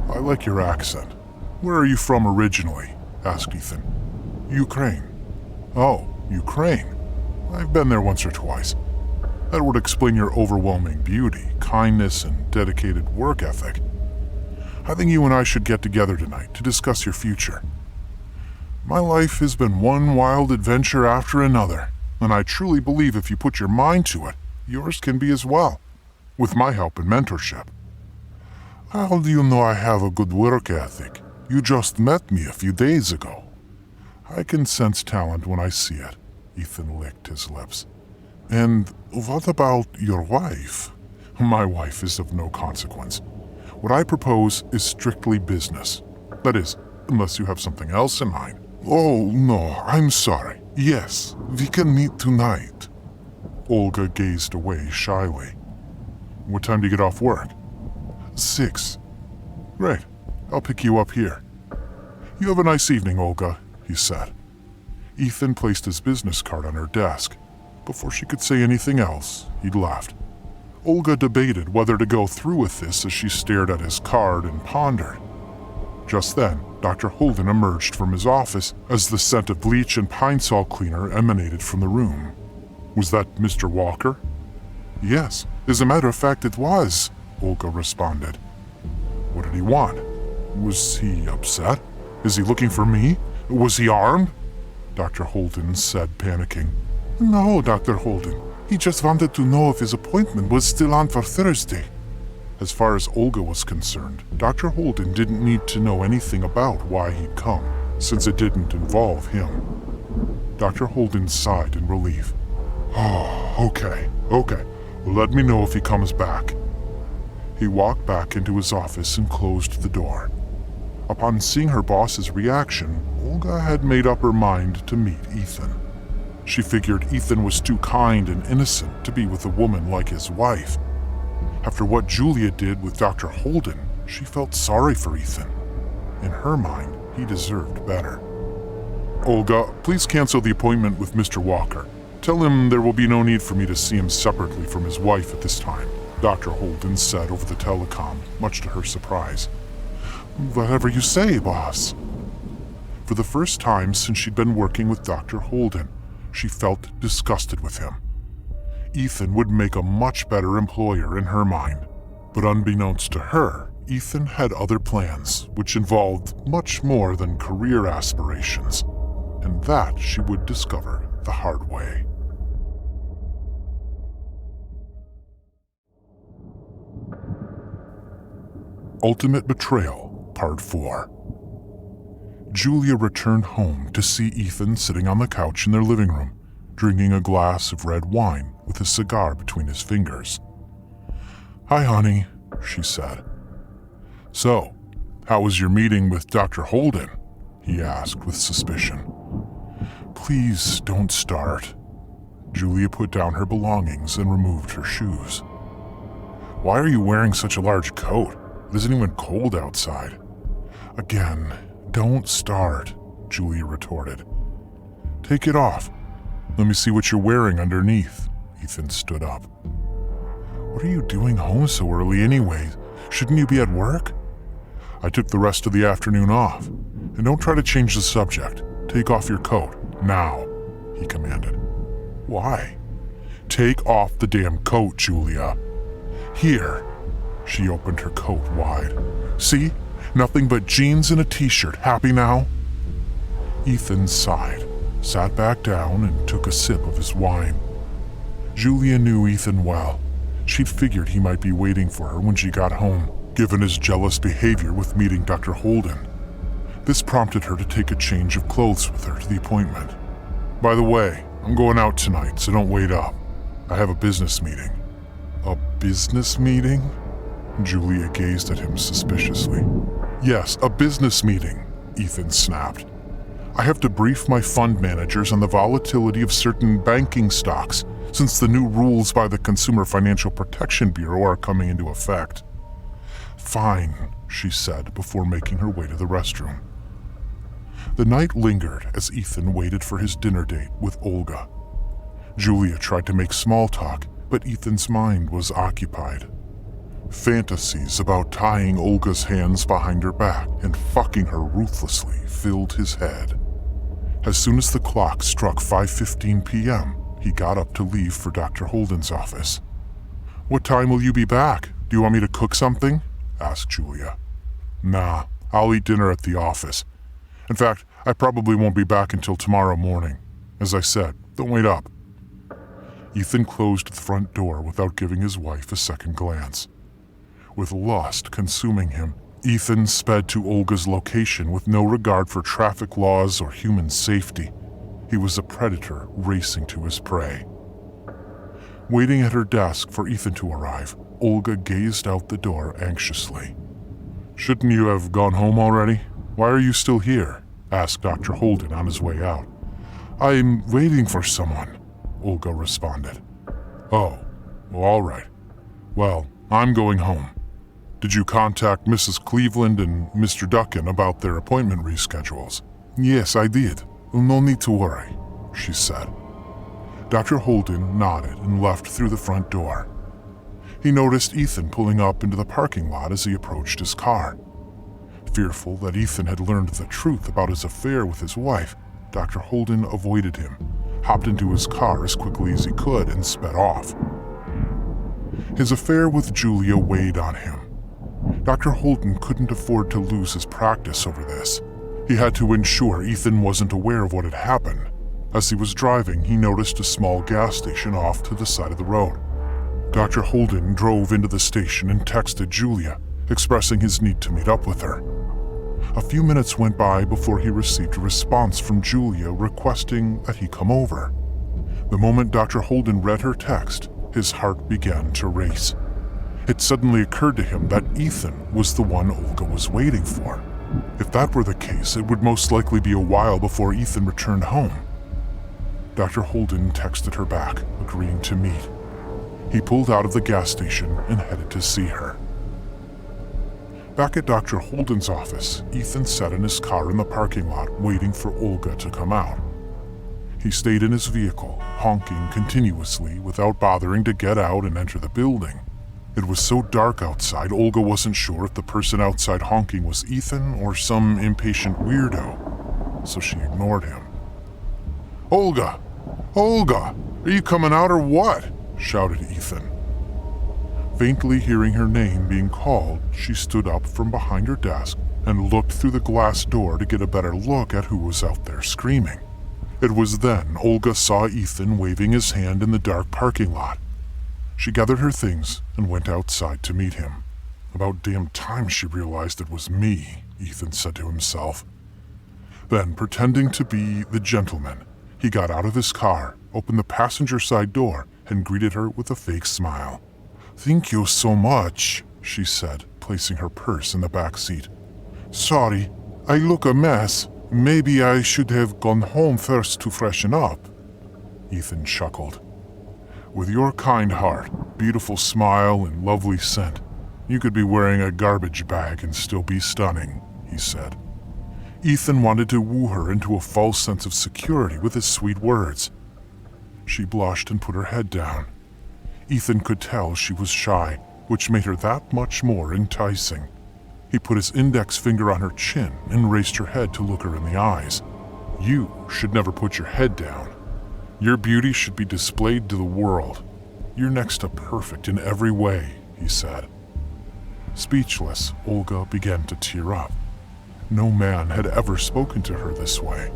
"I like your accent. Where are you from originally?" asked Ethan. "Ukraine." "Oh, Ukraine. I've been there once or twice. That would explain your overwhelming beauty, kindness, and dedicated work ethic. I think you and I should get together tonight to discuss your future. My life has been one wild adventure after another, and I truly believe if you put your mind to it, yours can be as well, with my help and mentorship." How do you know I have a good work ethic? You just met me a few days ago. I can sense talent when I see it. Ethan licked his lips. And what about your wife? My wife is of no consequence. What I propose is strictly business. That is, unless you have something else in mind. Oh, no, I'm sorry. Yes, we can meet tonight. Olga gazed away shyly. What time do you get off work? 6. Great, I'll pick you up here. You have a nice evening, Olga, he said. Ethan placed his business card on her desk. Before she could say anything else, he'd left. Olga debated whether to go through with this as she stared at his card and pondered. Just then, Dr. Holden emerged from his office as the scent of bleach and pine sol cleaner emanated from the room. Was that Mr. Walker? Yes, as a matter of fact it was, Olga responded. What did he want? Was he upset? Is he looking for me? Was he armed? Dr. Holden said, panicking. No, Dr. Holden. He just wanted to know if his appointment was still on for Thursday. As far as Olga was concerned, Dr. Holden didn't need to know anything about why he'd come, since it didn't involve him. Dr. Holden sighed in relief. Oh, okay. Well, let me know if he comes back. He walked back into his office and closed the door. Upon seeing her boss's reaction, Olga had made up her mind to meet Ethan. She figured Ethan was too kind and innocent to be with a woman like his wife. After what Julia did with Dr. Holden, she felt sorry for Ethan. In her mind, he deserved better. Olga, please cancel the appointment with Mr. Walker. Tell him there will be no need for me to see him separately from his wife at this time, Dr. Holden said over the telecom, much to her surprise. Whatever you say, boss. For the first time since she'd been working with Dr. Holden, she felt disgusted with him. Ethan would make a much better employer in her mind. But unbeknownst to her, Ethan had other plans, which involved much more than career aspirations. And that she would discover the hard way. Ultimate Betrayal, Part 4. Julia returned home to see Ethan sitting on the couch in their living room, drinking a glass of red wine with a cigar between his fingers. Hi, honey, she said. So, how was your meeting with Dr. Holden? He asked with suspicion. Please don't start. Julia put down her belongings and removed her shoes. Why are you wearing such a large coat? It isn't even cold outside. Again, don't start, Julia retorted. Take it off. Let me see what you're wearing underneath. Ethan stood up. What are you doing home so early anyway? Shouldn't you be at work? I took the rest of the afternoon off. And don't try to change the subject. Take off your coat, now, he commanded. Why? Take off the damn coat, Julia. Here. She opened her coat wide. See? Nothing but jeans and a t-shirt. Happy now? Ethan sighed, sat back down, and took a sip of his wine. Julia knew Ethan well. She'd figured he might be waiting for her when she got home, given his jealous behavior with meeting Dr. Holden. This prompted her to take a change of clothes with her to the appointment. By the way, I'm going out tonight, so don't wait up. I have a business meeting. A business meeting? Julia gazed at him suspiciously. Yes, a business meeting, Ethan snapped. I have to brief my fund managers on the volatility of certain banking stocks, since the new rules by the Consumer Financial Protection Bureau are coming into effect. Fine, she said before making her way to the restroom. The night lingered as Ethan waited for his dinner date with Olga. Julia tried to make small talk, but Ethan's mind was occupied. Fantasies about tying Olga's hands behind her back and fucking her ruthlessly filled his head. As soon as the clock struck 5:15 p.m., he got up to leave for Dr. Holden's office. What time will you be back? Do you want me to cook something? Asked Julia. Nah, I'll eat dinner at the office. In fact, I probably won't be back until tomorrow morning. As I said, don't wait up. Ethan closed the front door without giving his wife a second glance. With lust consuming him, Ethan sped to Olga's location with no regard for traffic laws or human safety. He was a predator racing to his prey. Waiting at her desk for Ethan to arrive, Olga gazed out the door anxiously. "Shouldn't you have gone home already? Why are you still here?" asked Dr. Holden on his way out. "I'm waiting for someone," Olga responded. "Oh, well, all right. Well, I'm going home. Did you contact Mrs. Cleveland and Mr. Duncan about their appointment reschedules?" "Yes, I did. No need to worry," she said. Dr. Holden nodded and left through the front door. He noticed Ethan pulling up into the parking lot as he approached his car. Fearful that Ethan had learned the truth about his affair with his wife, Dr. Holden avoided him, hopped into his car as quickly as he could, and sped off. His affair with Julia weighed on him. Dr. Holden couldn't afford to lose his practice over this. He had to ensure Ethan wasn't aware of what had happened. As he was driving, he noticed a small gas station off to the side of the road. Dr. Holden drove into the station and texted Julia, expressing his need to meet up with her. A few minutes went by before he received a response from Julia requesting that he come over. The moment Dr. Holden read her text, his heart began to race. It suddenly occurred to him that Ethan was the one Olga was waiting for. If that were the case, it would most likely be a while before Ethan returned home. Dr. Holden texted her back, agreeing to meet. He pulled out of the gas station and headed to see her. Back at Dr. Holden's office, Ethan sat in his car in the parking lot waiting for Olga to come out. He stayed in his vehicle, honking continuously without bothering to get out and enter the building. It was so dark outside, Olga wasn't sure if the person outside honking was Ethan or some impatient weirdo, so she ignored him. "Olga! Olga! Are you coming out or what?" shouted Ethan. Faintly hearing her name being called, she stood up from behind her desk and looked through the glass door to get a better look at who was out there screaming. It was then Olga saw Ethan waving his hand in the dark parking lot. She gathered her things and went outside to meet him. "About damn time she realized it was me," Ethan said to himself. Then, pretending to be the gentleman, he got out of his car, opened the passenger side door, and greeted her with a fake smile. "Thank you so much," she said, placing her purse in the back seat. "Sorry, I look a mess. Maybe I should have gone home first to freshen up." Ethan chuckled. "With your kind heart, beautiful smile, and lovely scent, you could be wearing a garbage bag and still be stunning," he said. Ethan wanted to woo her into a false sense of security with his sweet words. She blushed and put her head down. Ethan could tell she was shy, which made her that much more enticing. He put his index finger on her chin and raised her head to look her in the eyes. "You should never put your head down. Your beauty should be displayed to the world. You're next to perfect in every way," he said. Speechless, Olga began to tear up. No man had ever spoken to her this way.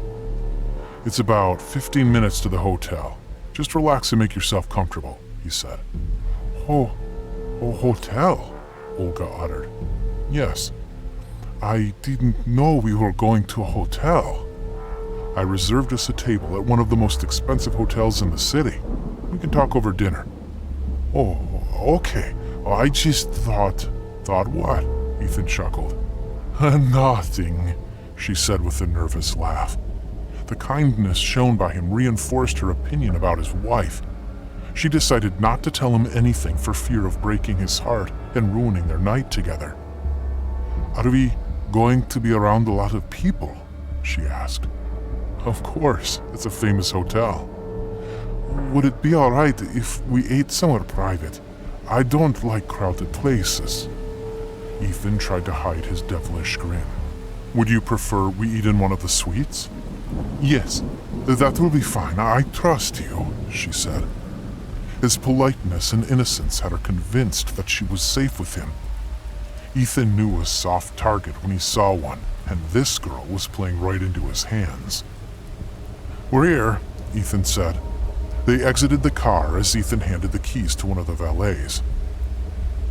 "It's about 15 minutes to the hotel. Just relax and make yourself comfortable," he said. Oh, hotel?" Olga uttered. "Yes. I didn't know we were going to a hotel. I reserved us a table at one of the most expensive hotels in the city. We can talk over dinner." "Oh, okay. I just thought..." "Thought what?" Ethan chuckled. "Nothing," she said with a nervous laugh. The kindness shown by him reinforced her opinion about his wife. She decided not to tell him anything for fear of breaking his heart and ruining their night together. "Are we going to be around a lot of people?" she asked. "Of course, it's a famous hotel." "Would it be all right if we ate somewhere private? I don't like crowded places." Ethan tried to hide his devilish grin. "Would you prefer we eat in one of the suites?" "Yes, that will be fine. I trust you," she said. His politeness and innocence had her convinced that she was safe with him. Ethan knew a soft target when he saw one, and this girl was playing right into his hands. "We're here," Ethan said. They exited the car as Ethan handed the keys to one of the valets.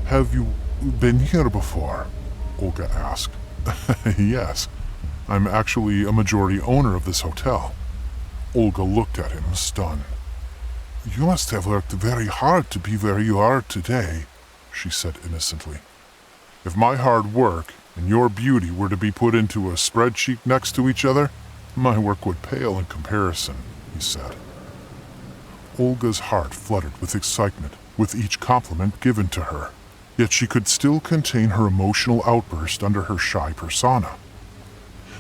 Have you been here before?" Olga asked. "Yes, I'm actually a majority owner of this hotel." Olga looked at him, stunned. "You must have worked very hard to be where you are today," she said innocently. "If my hard work and your beauty were to be put into a spreadsheet next to each other, my work would pale in comparison," he said. Olga's heart fluttered with excitement with each compliment given to her, yet she could still contain her emotional outburst under her shy persona.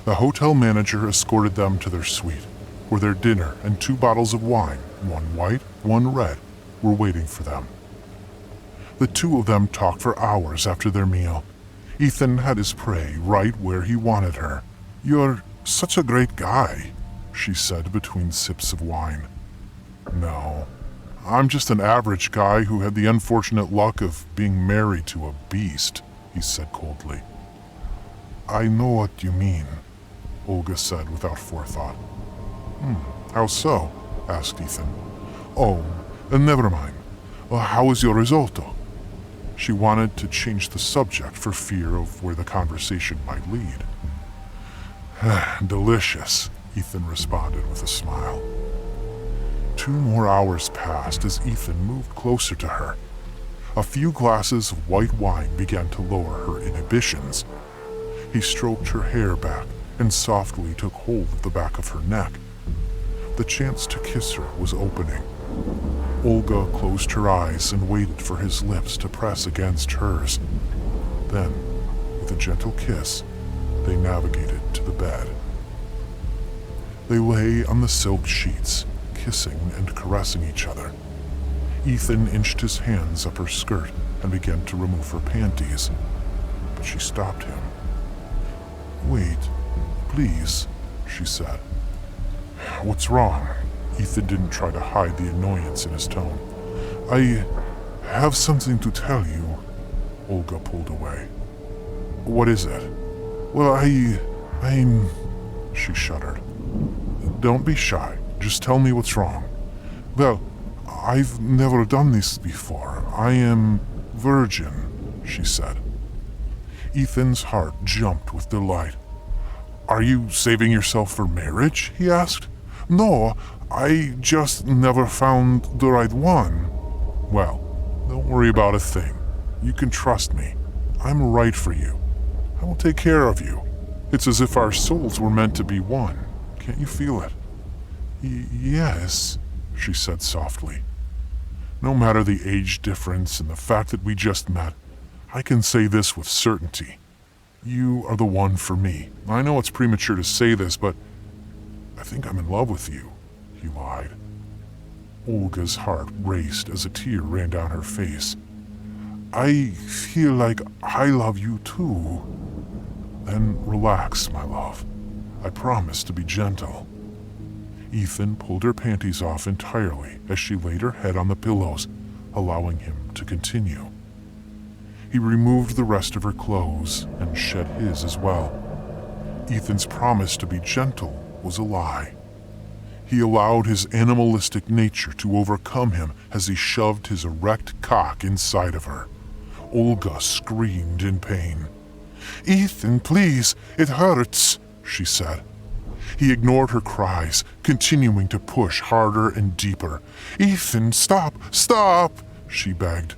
The hotel manager escorted them to their suite, where their dinner and 2 bottles of wine, one white, one red, were waiting for them. The 2 of them talked for hours after their meal. Ethan had his prey right where he wanted her. "You're such a great guy," she said between sips of wine. "No, I'm just an average guy who had the unfortunate luck of being married to a beast," he said coldly. "I know what you mean," Olga said without forethought. "How so?" asked Ethan. "Oh, never mind. How was your risotto?" She wanted to change the subject for fear of where the conversation might lead. "Delicious," Ethan responded with a smile. 2 more hours passed as Ethan moved closer to her. A few glasses of white wine began to lower her inhibitions. He stroked her hair back and softly took hold of the back of her neck. The chance to kiss her was opening. Olga closed her eyes and waited for his lips to press against hers. Then, with a gentle kiss, they navigated to the bed. They lay on the silk sheets, kissing and caressing each other. Ethan inched his hands up her skirt and began to remove her panties, but she stopped him. "Wait, please," she said. "What's wrong?" Ethan didn't try to hide the annoyance in his tone. "I have something to tell you." Olga pulled away. "What is it?" "Well, I'm... She shuddered. "Don't be shy. Just tell me what's wrong." "Well, I've never done this before. I am virgin," she said. Ethan's heart jumped with delight. "Are you saving yourself for marriage?" he asked. "No, I just never found the right one." "Well, don't worry about a thing. You can trust me. I'm right for you. I will take care of you. It's as if our souls were meant to be one. Can't you feel it?" Yes," she said softly. "No matter the age difference and the fact that we just met, I can say this with certainty. You are the one for me. I know it's premature to say this, but I think I'm in love with you," he lied. Olga's heart raced as a tear ran down her face. "I feel like I love you too." "Then relax, my love. I promise to be gentle." Ethan pulled her panties off entirely as she laid her head on the pillows, allowing him to continue. He removed the rest of her clothes and shed his as well. Ethan's promise to be gentle was a lie. He allowed his animalistic nature to overcome him as he shoved his erect cock inside of her. Olga screamed in pain. "Ethan, please, it hurts," she said. He ignored her cries, continuing to push harder and deeper. "Ethan, stop, stop," she begged.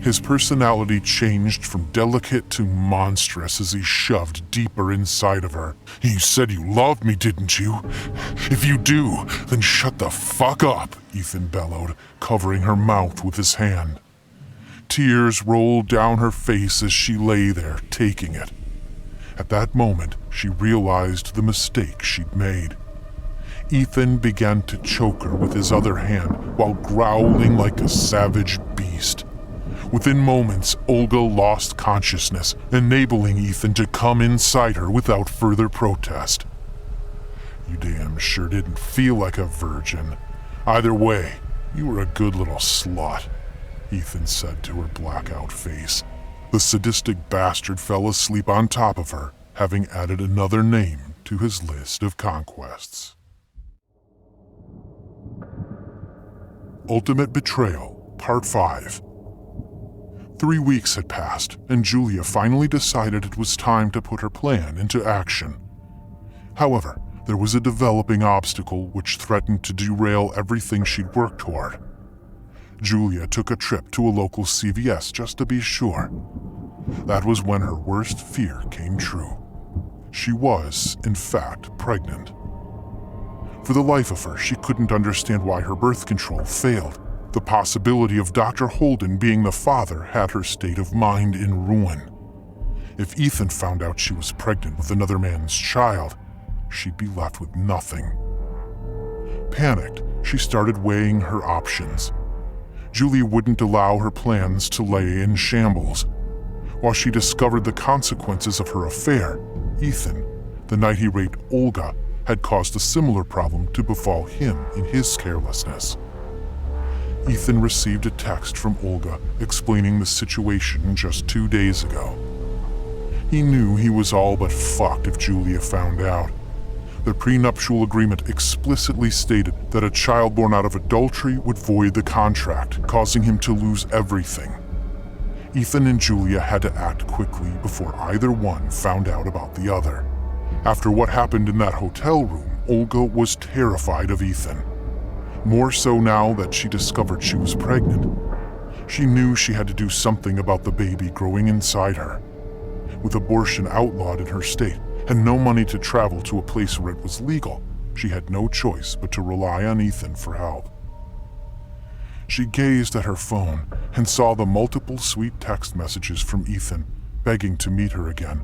His personality changed from delicate to monstrous as he shoved deeper inside of her. "You said you loved me, didn't you? If you do, then shut the fuck up," Ethan bellowed, covering her mouth with his hand. Tears rolled down her face as she lay there, taking it. At that moment, she realized the mistake she'd made. Ethan began to choke her with his other hand while growling like a savage beast. Within moments, Olga lost consciousness, enabling Ethan to come inside her without further protest. "You damn sure didn't feel like a virgin. Either way, you were a good little slut," Ethan said to her blackout face. The sadistic bastard fell asleep on top of her, having added another name to his list of conquests. Ultimate Betrayal, Part 5. 3 weeks had passed, and Julia finally decided it was time to put her plan into action. However, there was a developing obstacle which threatened to derail everything she'd worked toward. Julia took a trip to a local CVS just to be sure. That was when her worst fear came true. She was, in fact, pregnant. For the life of her, she couldn't understand why her birth control failed. The possibility of Dr. Holden being the father had her state of mind in ruin. If Ethan found out she was pregnant with another man's child, she'd be left with nothing. Panicked, she started weighing her options. Julia wouldn't allow her plans to lay in shambles. While she discovered the consequences of her affair, Ethan, the night he raped Olga, had caused a similar problem to befall him in his carelessness. Ethan received a text from Olga explaining the situation just 2 days ago. He knew he was all but fucked if Julia found out. The prenuptial agreement explicitly stated that a child born out of adultery would void the contract, causing him to lose everything. Ethan and Julia had to act quickly before either one found out about the other. After what happened in that hotel room, Olga was terrified of Ethan. More so now that she discovered she was pregnant. She knew she had to do something about the baby growing inside her. With abortion outlawed in her state and no money to travel to a place where it was legal, she had no choice but to rely on Ethan for help. She gazed at her phone and saw the multiple sweet text messages from Ethan begging to meet her again,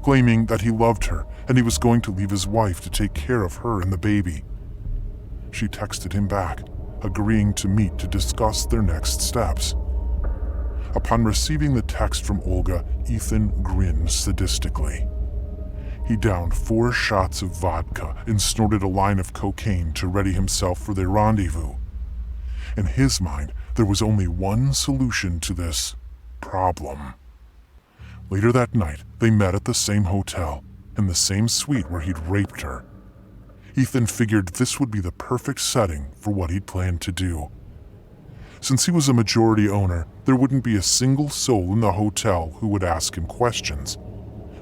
claiming that he loved her and he was going to leave his wife to take care of her and the baby. She texted him back, agreeing to meet to discuss their next steps. Upon receiving the text from Olga, Ethan grinned sadistically. He downed 4 shots of vodka and snorted a line of cocaine to ready himself for their rendezvous. In his mind, there was only one solution to this problem. Later that night, they met at the same hotel, in the same suite where he'd raped her. Ethan figured this would be the perfect setting for what he'd planned to do. Since he was a majority owner, there wouldn't be a single soul in the hotel who would ask him questions.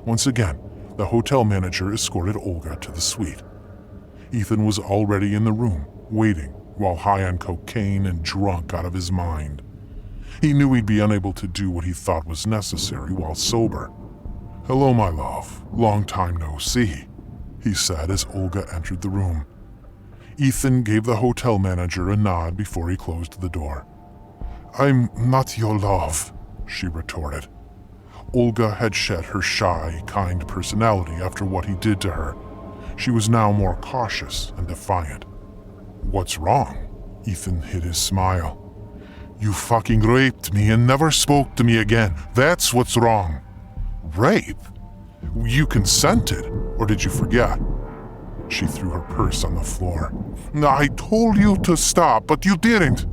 Once again, the hotel manager escorted Olga to the suite. Ethan was already in the room, waiting, while high on cocaine and drunk out of his mind. He knew he'd be unable to do what he thought was necessary while sober. "Hello, my love. Long time no see," he said as Olga entered the room. Ethan gave the hotel manager a nod before he closed the door. "I'm not your love," she retorted. Olga had shed her shy, kind personality after what he did to her. She was now more cautious and defiant. "What's wrong?" Ethan hid his smile. "You fucking raped me and never spoke to me again. That's what's wrong." "Rape? You consented, or did you forget?" She threw her purse on the floor. "I told you to stop, but you didn't.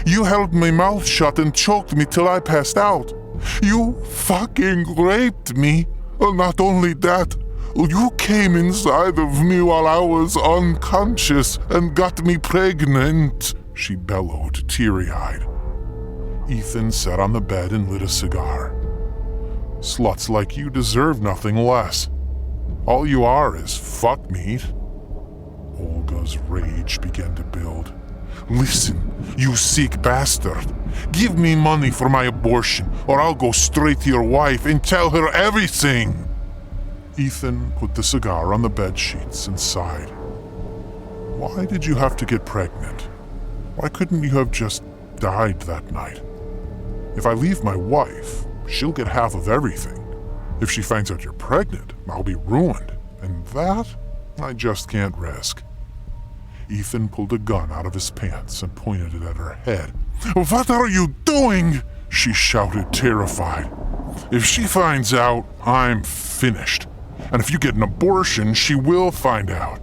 You held my mouth shut and choked me till I passed out. You fucking raped me. Not only that, you came inside of me while I was unconscious and got me pregnant," she bellowed, teary-eyed. Ethan sat on the bed and lit a cigar. "Sluts like you deserve nothing less. All you are is fuck meat." Olga's rage began to build. "Listen, you sick bastard. Give me money for my abortion, or I'll go straight to your wife and tell her everything." Ethan put the cigar on the bed sheets and sighed. "Why did you have to get pregnant? Why couldn't you have just died that night? If I leave my wife, she'll get half of everything. If she finds out you're pregnant, I'll be ruined, and that I just can't risk." Ethan pulled a gun out of his pants and pointed it at her head. "What are you doing?" she shouted, terrified. "If she finds out, I'm finished. And if you get an abortion, she will find out.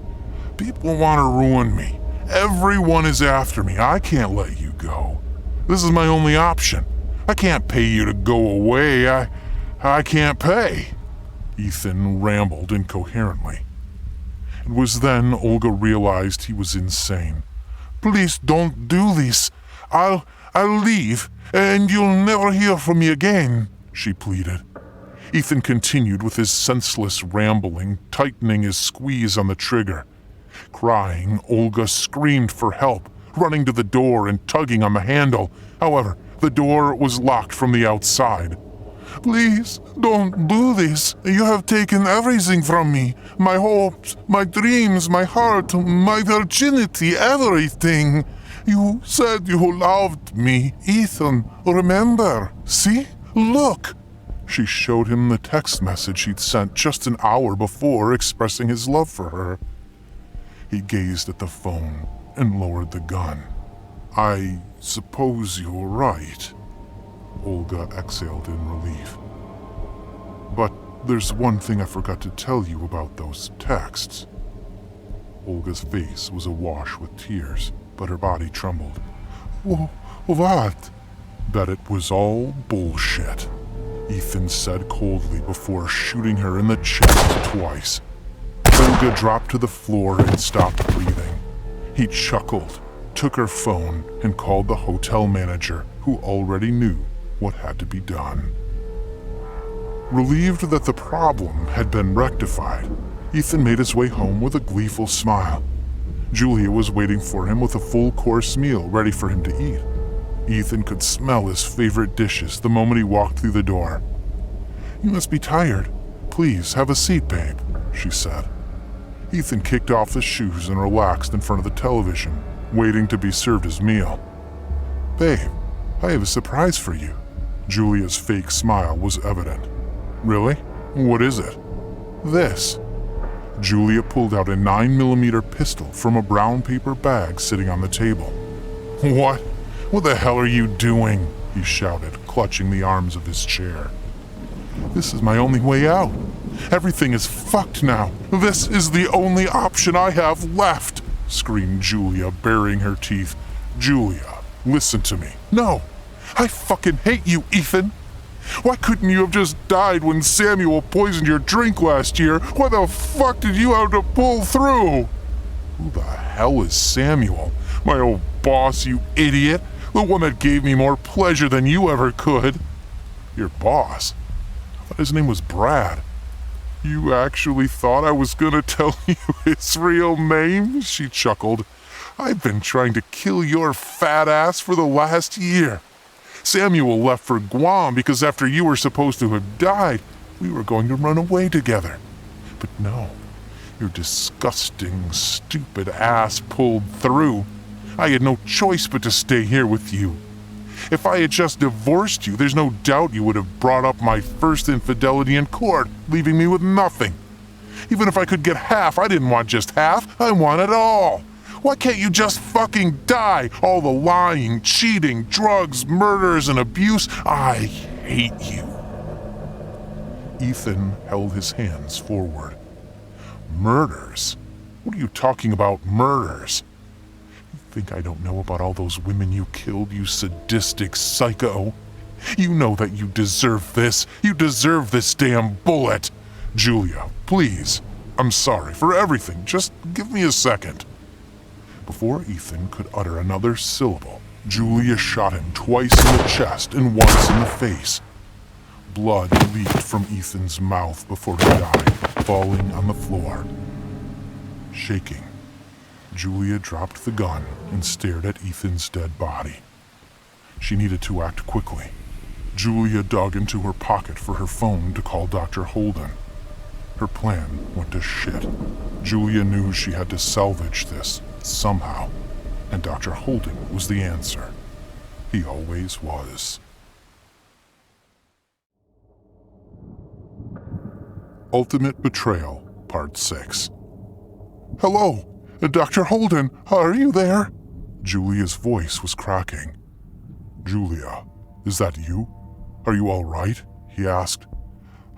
People want to ruin me. Everyone is after me. I can't let you go. This is my only option. I can't pay you to go away. I can't pay." Ethan rambled incoherently. It was then Olga realized he was insane. "Please don't do this. I'll leave, and you'll never hear from me again, she pleaded. Ethan continued with his senseless rambling, tightening his squeeze on the trigger. Crying, Olga screamed for help, running to the door and tugging on the handle. However, the door was locked from the outside. Please, don't do this. You have taken everything from me. My hopes, my dreams, my heart, my virginity, everything. You said you loved me, Ethan. Remember? See? Look. She showed him the text message she'd sent just an hour before expressing his love for her. He gazed at the phone and lowered the gun. I suppose you're right. Olga exhaled in relief. But there's one thing I forgot to tell you about those texts. Olga's face was awash with tears, but her body trembled. What? Bet it was all bullshit, Ethan said coldly before shooting her in the chest twice. Olga dropped to the floor and stopped breathing. He chuckled, took her phone, and called the hotel manager, who already knew what had to be done. Relieved that the problem had been rectified, Ethan made his way home with a gleeful smile. Julia was waiting for him with a full-course meal ready for him to eat. Ethan could smell his favorite dishes the moment he walked through the door. You must be tired. Please, have a seat, babe, she said. Ethan kicked off his shoes and relaxed in front of the television, waiting to be served his meal. Babe, I have a surprise for you. Julia's fake smile was evident. Really? What is it? This. Julia pulled out a 9mm pistol from a brown paper bag sitting on the table. What? What the hell are you doing? He shouted, clutching the arms of his chair. This is my only way out. Everything is fucked now. This is the only option I have left, screamed Julia, baring her teeth. Julia, listen to me. No, I fucking hate you, Ethan. Why couldn't you have just died when Samuel poisoned your drink last year? Why the fuck did you have to pull through? Who the hell is Samuel? My old boss, you idiot. The one that gave me more pleasure than you ever could. Your boss? I thought his name was Brad. You actually thought I was gonna tell you his real name? She chuckled. I've been trying to kill your fat ass for the last year. Samuel left for Guam because after you were supposed to have died, we were going to run away together. But no, your disgusting, stupid ass pulled through. I had no choice but to stay here with you. If I had just divorced you, there's no doubt you would have brought up my first infidelity in court, leaving me with nothing. Even if I could get half, I didn't want just half, I wanted all. Why can't you just fucking die? All the lying, cheating, drugs, murders, and abuse. I hate you. Ethan held his hands forward. Murders? What are you talking about, murders? You think I don't know about all those women you killed, you sadistic psycho? You know that you deserve this. You deserve this damn bullet. Julia, please. I'm sorry for everything. Just give me a second. Before Ethan could utter another syllable, Julia shot him twice in the chest and once in the face. Blood leaked from Ethan's mouth before he died, falling on the floor. Shaking, Julia dropped the gun and stared at Ethan's dead body. She needed to act quickly. Julia dug into her pocket for her phone to call Dr. Holden. Her plan went to shit. Julia knew she had to salvage this somehow, and Dr. Holden was the answer. He always was. Ultimate Betrayal, Part 6. Hello, Dr. Holden, are you there? Julia's voice was cracking. Julia, is that you? Are you all right? He asked.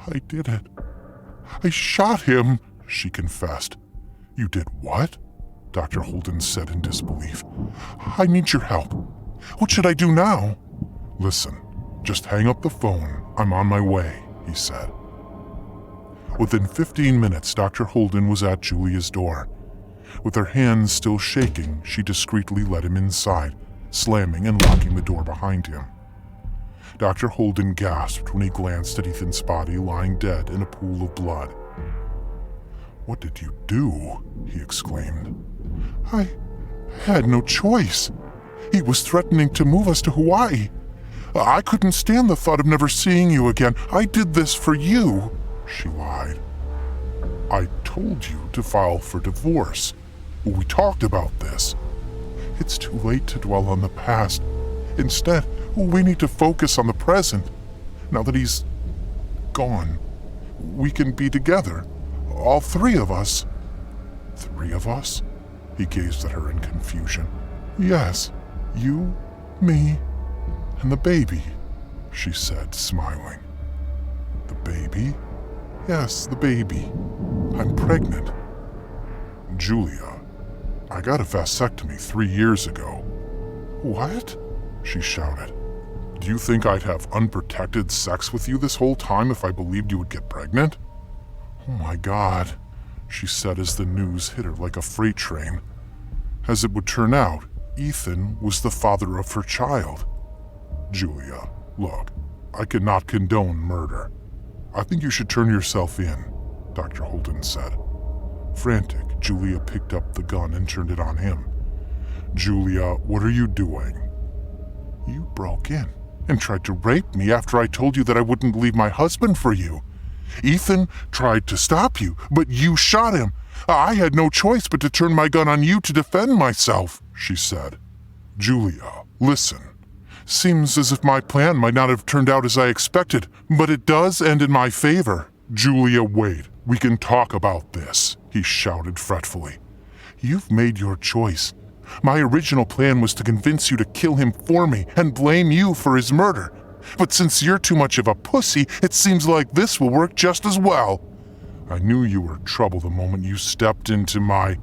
I did it. I shot him, she confessed. You did what? Dr. Holden said in disbelief. I need your help. What should I do now? Listen, just hang up the phone. I'm on my way, he said. Within 15 minutes, Dr. Holden was at Julia's door. With her hands still shaking, she discreetly led him inside, slamming and locking the door behind him. Dr. Holden gasped when he glanced at Ethan's body lying dead in a pool of blood. "What did you do?" he exclaimed. I had no choice. He was threatening to move us to Hawaii. I couldn't stand the thought of never seeing you again. I did this for you," she lied. "I told you to file for divorce. We talked about this. It's too late to dwell on the past. Instead, we need to focus on the present. Now that he's gone, we can be together. All three of us." "3 of us?" He gazed at her in confusion. "Yes, you, me, and the baby," she said, smiling. "The baby?" "Yes, the baby. I'm pregnant." "Julia, I got a vasectomy 3 years ago." "What?" she shouted. "Do you think I'd have unprotected sex with you this whole time if I believed you would get pregnant?" "Oh my God," she said as the news hit her like a freight train. As it would turn out, Ethan was the father of her child. "Julia, look, I cannot condone murder. I think you should turn yourself in," Dr. Holden said. Frantic, Julia picked up the gun and turned it on him. "Julia, what are you doing?" "You broke in and tried to rape me after I told you that I wouldn't leave my husband for you. Ethan tried to stop you, but you shot him. I had no choice but to turn my gun on you to defend myself," she said. "Julia, listen. Seems as if my plan might not have turned out as I expected, but it does end in my favor." "Julia, wait. We can talk about this," he shouted fretfully. "You've made your choice. My original plan was to convince you to kill him for me and blame you for his murder. But since you're too much of a pussy, it seems like this will work just as well. I knew you were trouble the moment you stepped into my—"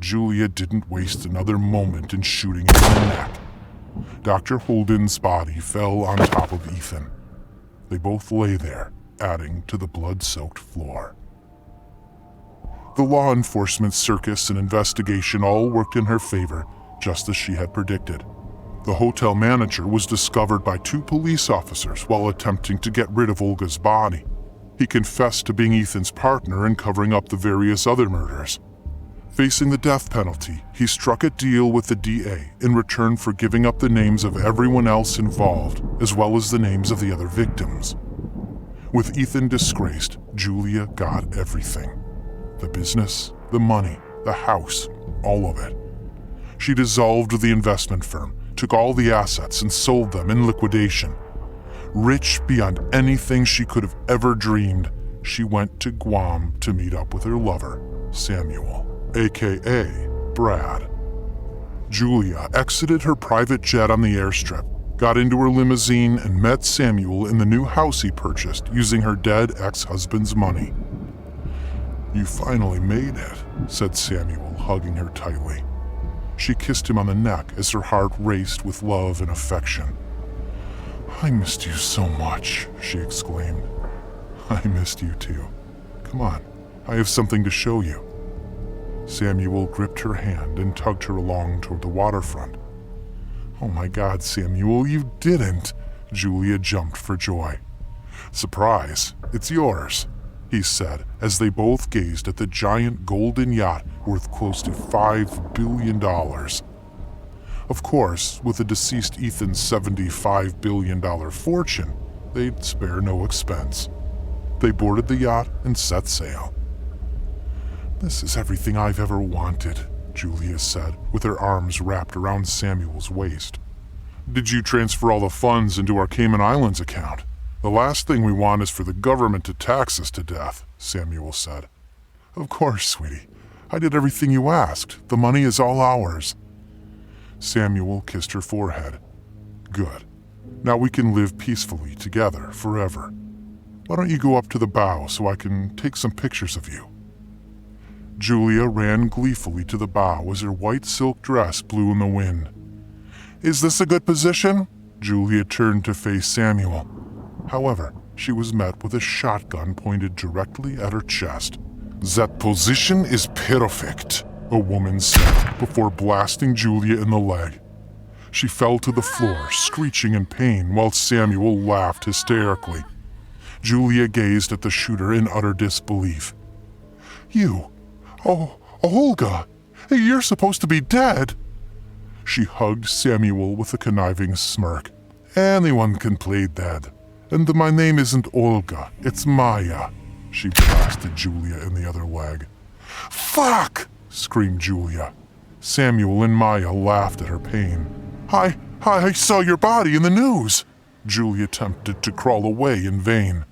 Julia didn't waste another moment in shooting him in the neck. Dr. Holden's body fell on top of Ethan. They both lay there, adding to the blood-soaked floor. The law enforcement circus and investigation all worked in her favor, just as she had predicted. The hotel manager was discovered by 2 police officers while attempting to get rid of Olga's body. He confessed to being Ethan's partner in covering up the various other murders. Facing the death penalty, he struck a deal with the DA in return for giving up the names of everyone else involved, as well as the names of the other victims. With Ethan disgraced, Julia got everything. The business, the money, the house, all of it. She dissolved the investment firm, took all the assets and sold them in liquidation. Rich beyond anything she could have ever dreamed, she went to Guam to meet up with her lover, Samuel, aka Brad. Julia exited her private jet on the airstrip, got into her limousine, and met Samuel in the new house he purchased using her dead ex-husband's money. "You finally made it," said Samuel, hugging her tightly. She kissed him on the neck as her heart raced with love and affection. "I missed you so much," she exclaimed. "I missed you too. Come on, I have something to show you." Samuel gripped her hand and tugged her along toward the waterfront. "Oh my God, Samuel, you didn't!" Julia jumped for joy. "Surprise, it's yours," he said as they both gazed at the giant golden yacht worth close to $5 billion. Of course, with the deceased Ethan's $75 billion fortune, they'd spare no expense. They boarded the yacht and set sail. "This is everything I've ever wanted," Julia said, with her arms wrapped around Samuel's waist. "Did you transfer all the funds into our Cayman Islands account? The last thing we want is for the government to tax us to death," Samuel said. "Of course, sweetie. I did everything you asked. The money is all ours." Samuel kissed her forehead. "Good. Now we can live peacefully together forever. Why don't you go up to the bow so I can take some pictures of you?" Julia ran gleefully to the bow as her white silk dress blew in the wind. "Is this a good position?" Julia turned to face Samuel. However, she was met with a shotgun pointed directly at her chest. "That position is perfect," a woman said before blasting Julia in the leg. She fell to the floor, screeching in pain, while Samuel laughed hysterically. Julia gazed at the shooter in utter disbelief. "You? Oh, Olga! You're supposed to be dead!" She hugged Samuel with a conniving smirk. "Anyone can play dead. And my name isn't Olga, it's Maya." She blasted Julia in the other leg. "Fuck!" screamed Julia. Samuel and Maya laughed at her pain. I saw your body in the news." Julia attempted to crawl away in vain.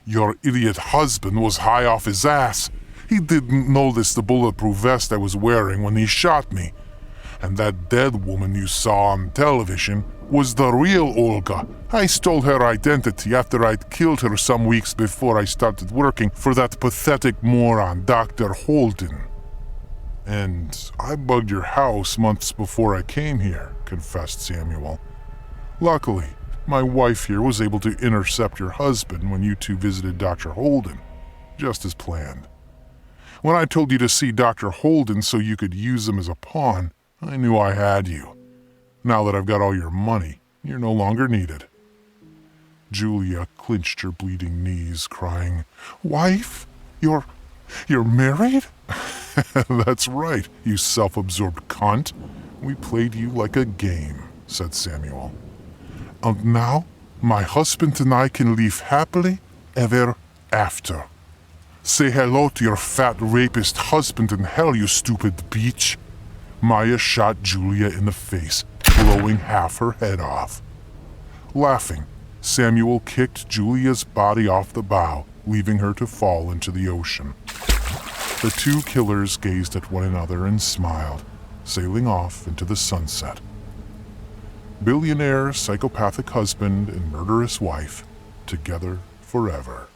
"Your idiot husband was high off his ass. He didn't notice the bulletproof vest I was wearing when he shot me. And that dead woman you saw on television was the real Olga. I stole her identity after I'd killed her some weeks before I started working for that pathetic moron, Dr. Holden." "And I bugged your house months before I came here," confessed Samuel. "Luckily, my wife here was able to intercept your husband when you two visited Dr. Holden, just as planned. When I told you to see Dr. Holden so you could use him as a pawn, I knew I had you. Now that I've got all your money, you're no longer needed." Julia clenched her bleeding knees, crying, "Wife? You're married?" "That's right, you self-absorbed cunt. We played you like a game," said Samuel. "And now, my husband and I can live happily ever after. Say hello to your fat rapist husband in hell, you stupid bitch." Maya shot Julia in the face, blowing half her head off. Laughing, Samuel kicked Julia's body off the bow, leaving her to fall into the ocean. The two killers gazed at one another and smiled, sailing off into the sunset. Billionaire, psychopathic husband and murderous wife, together forever.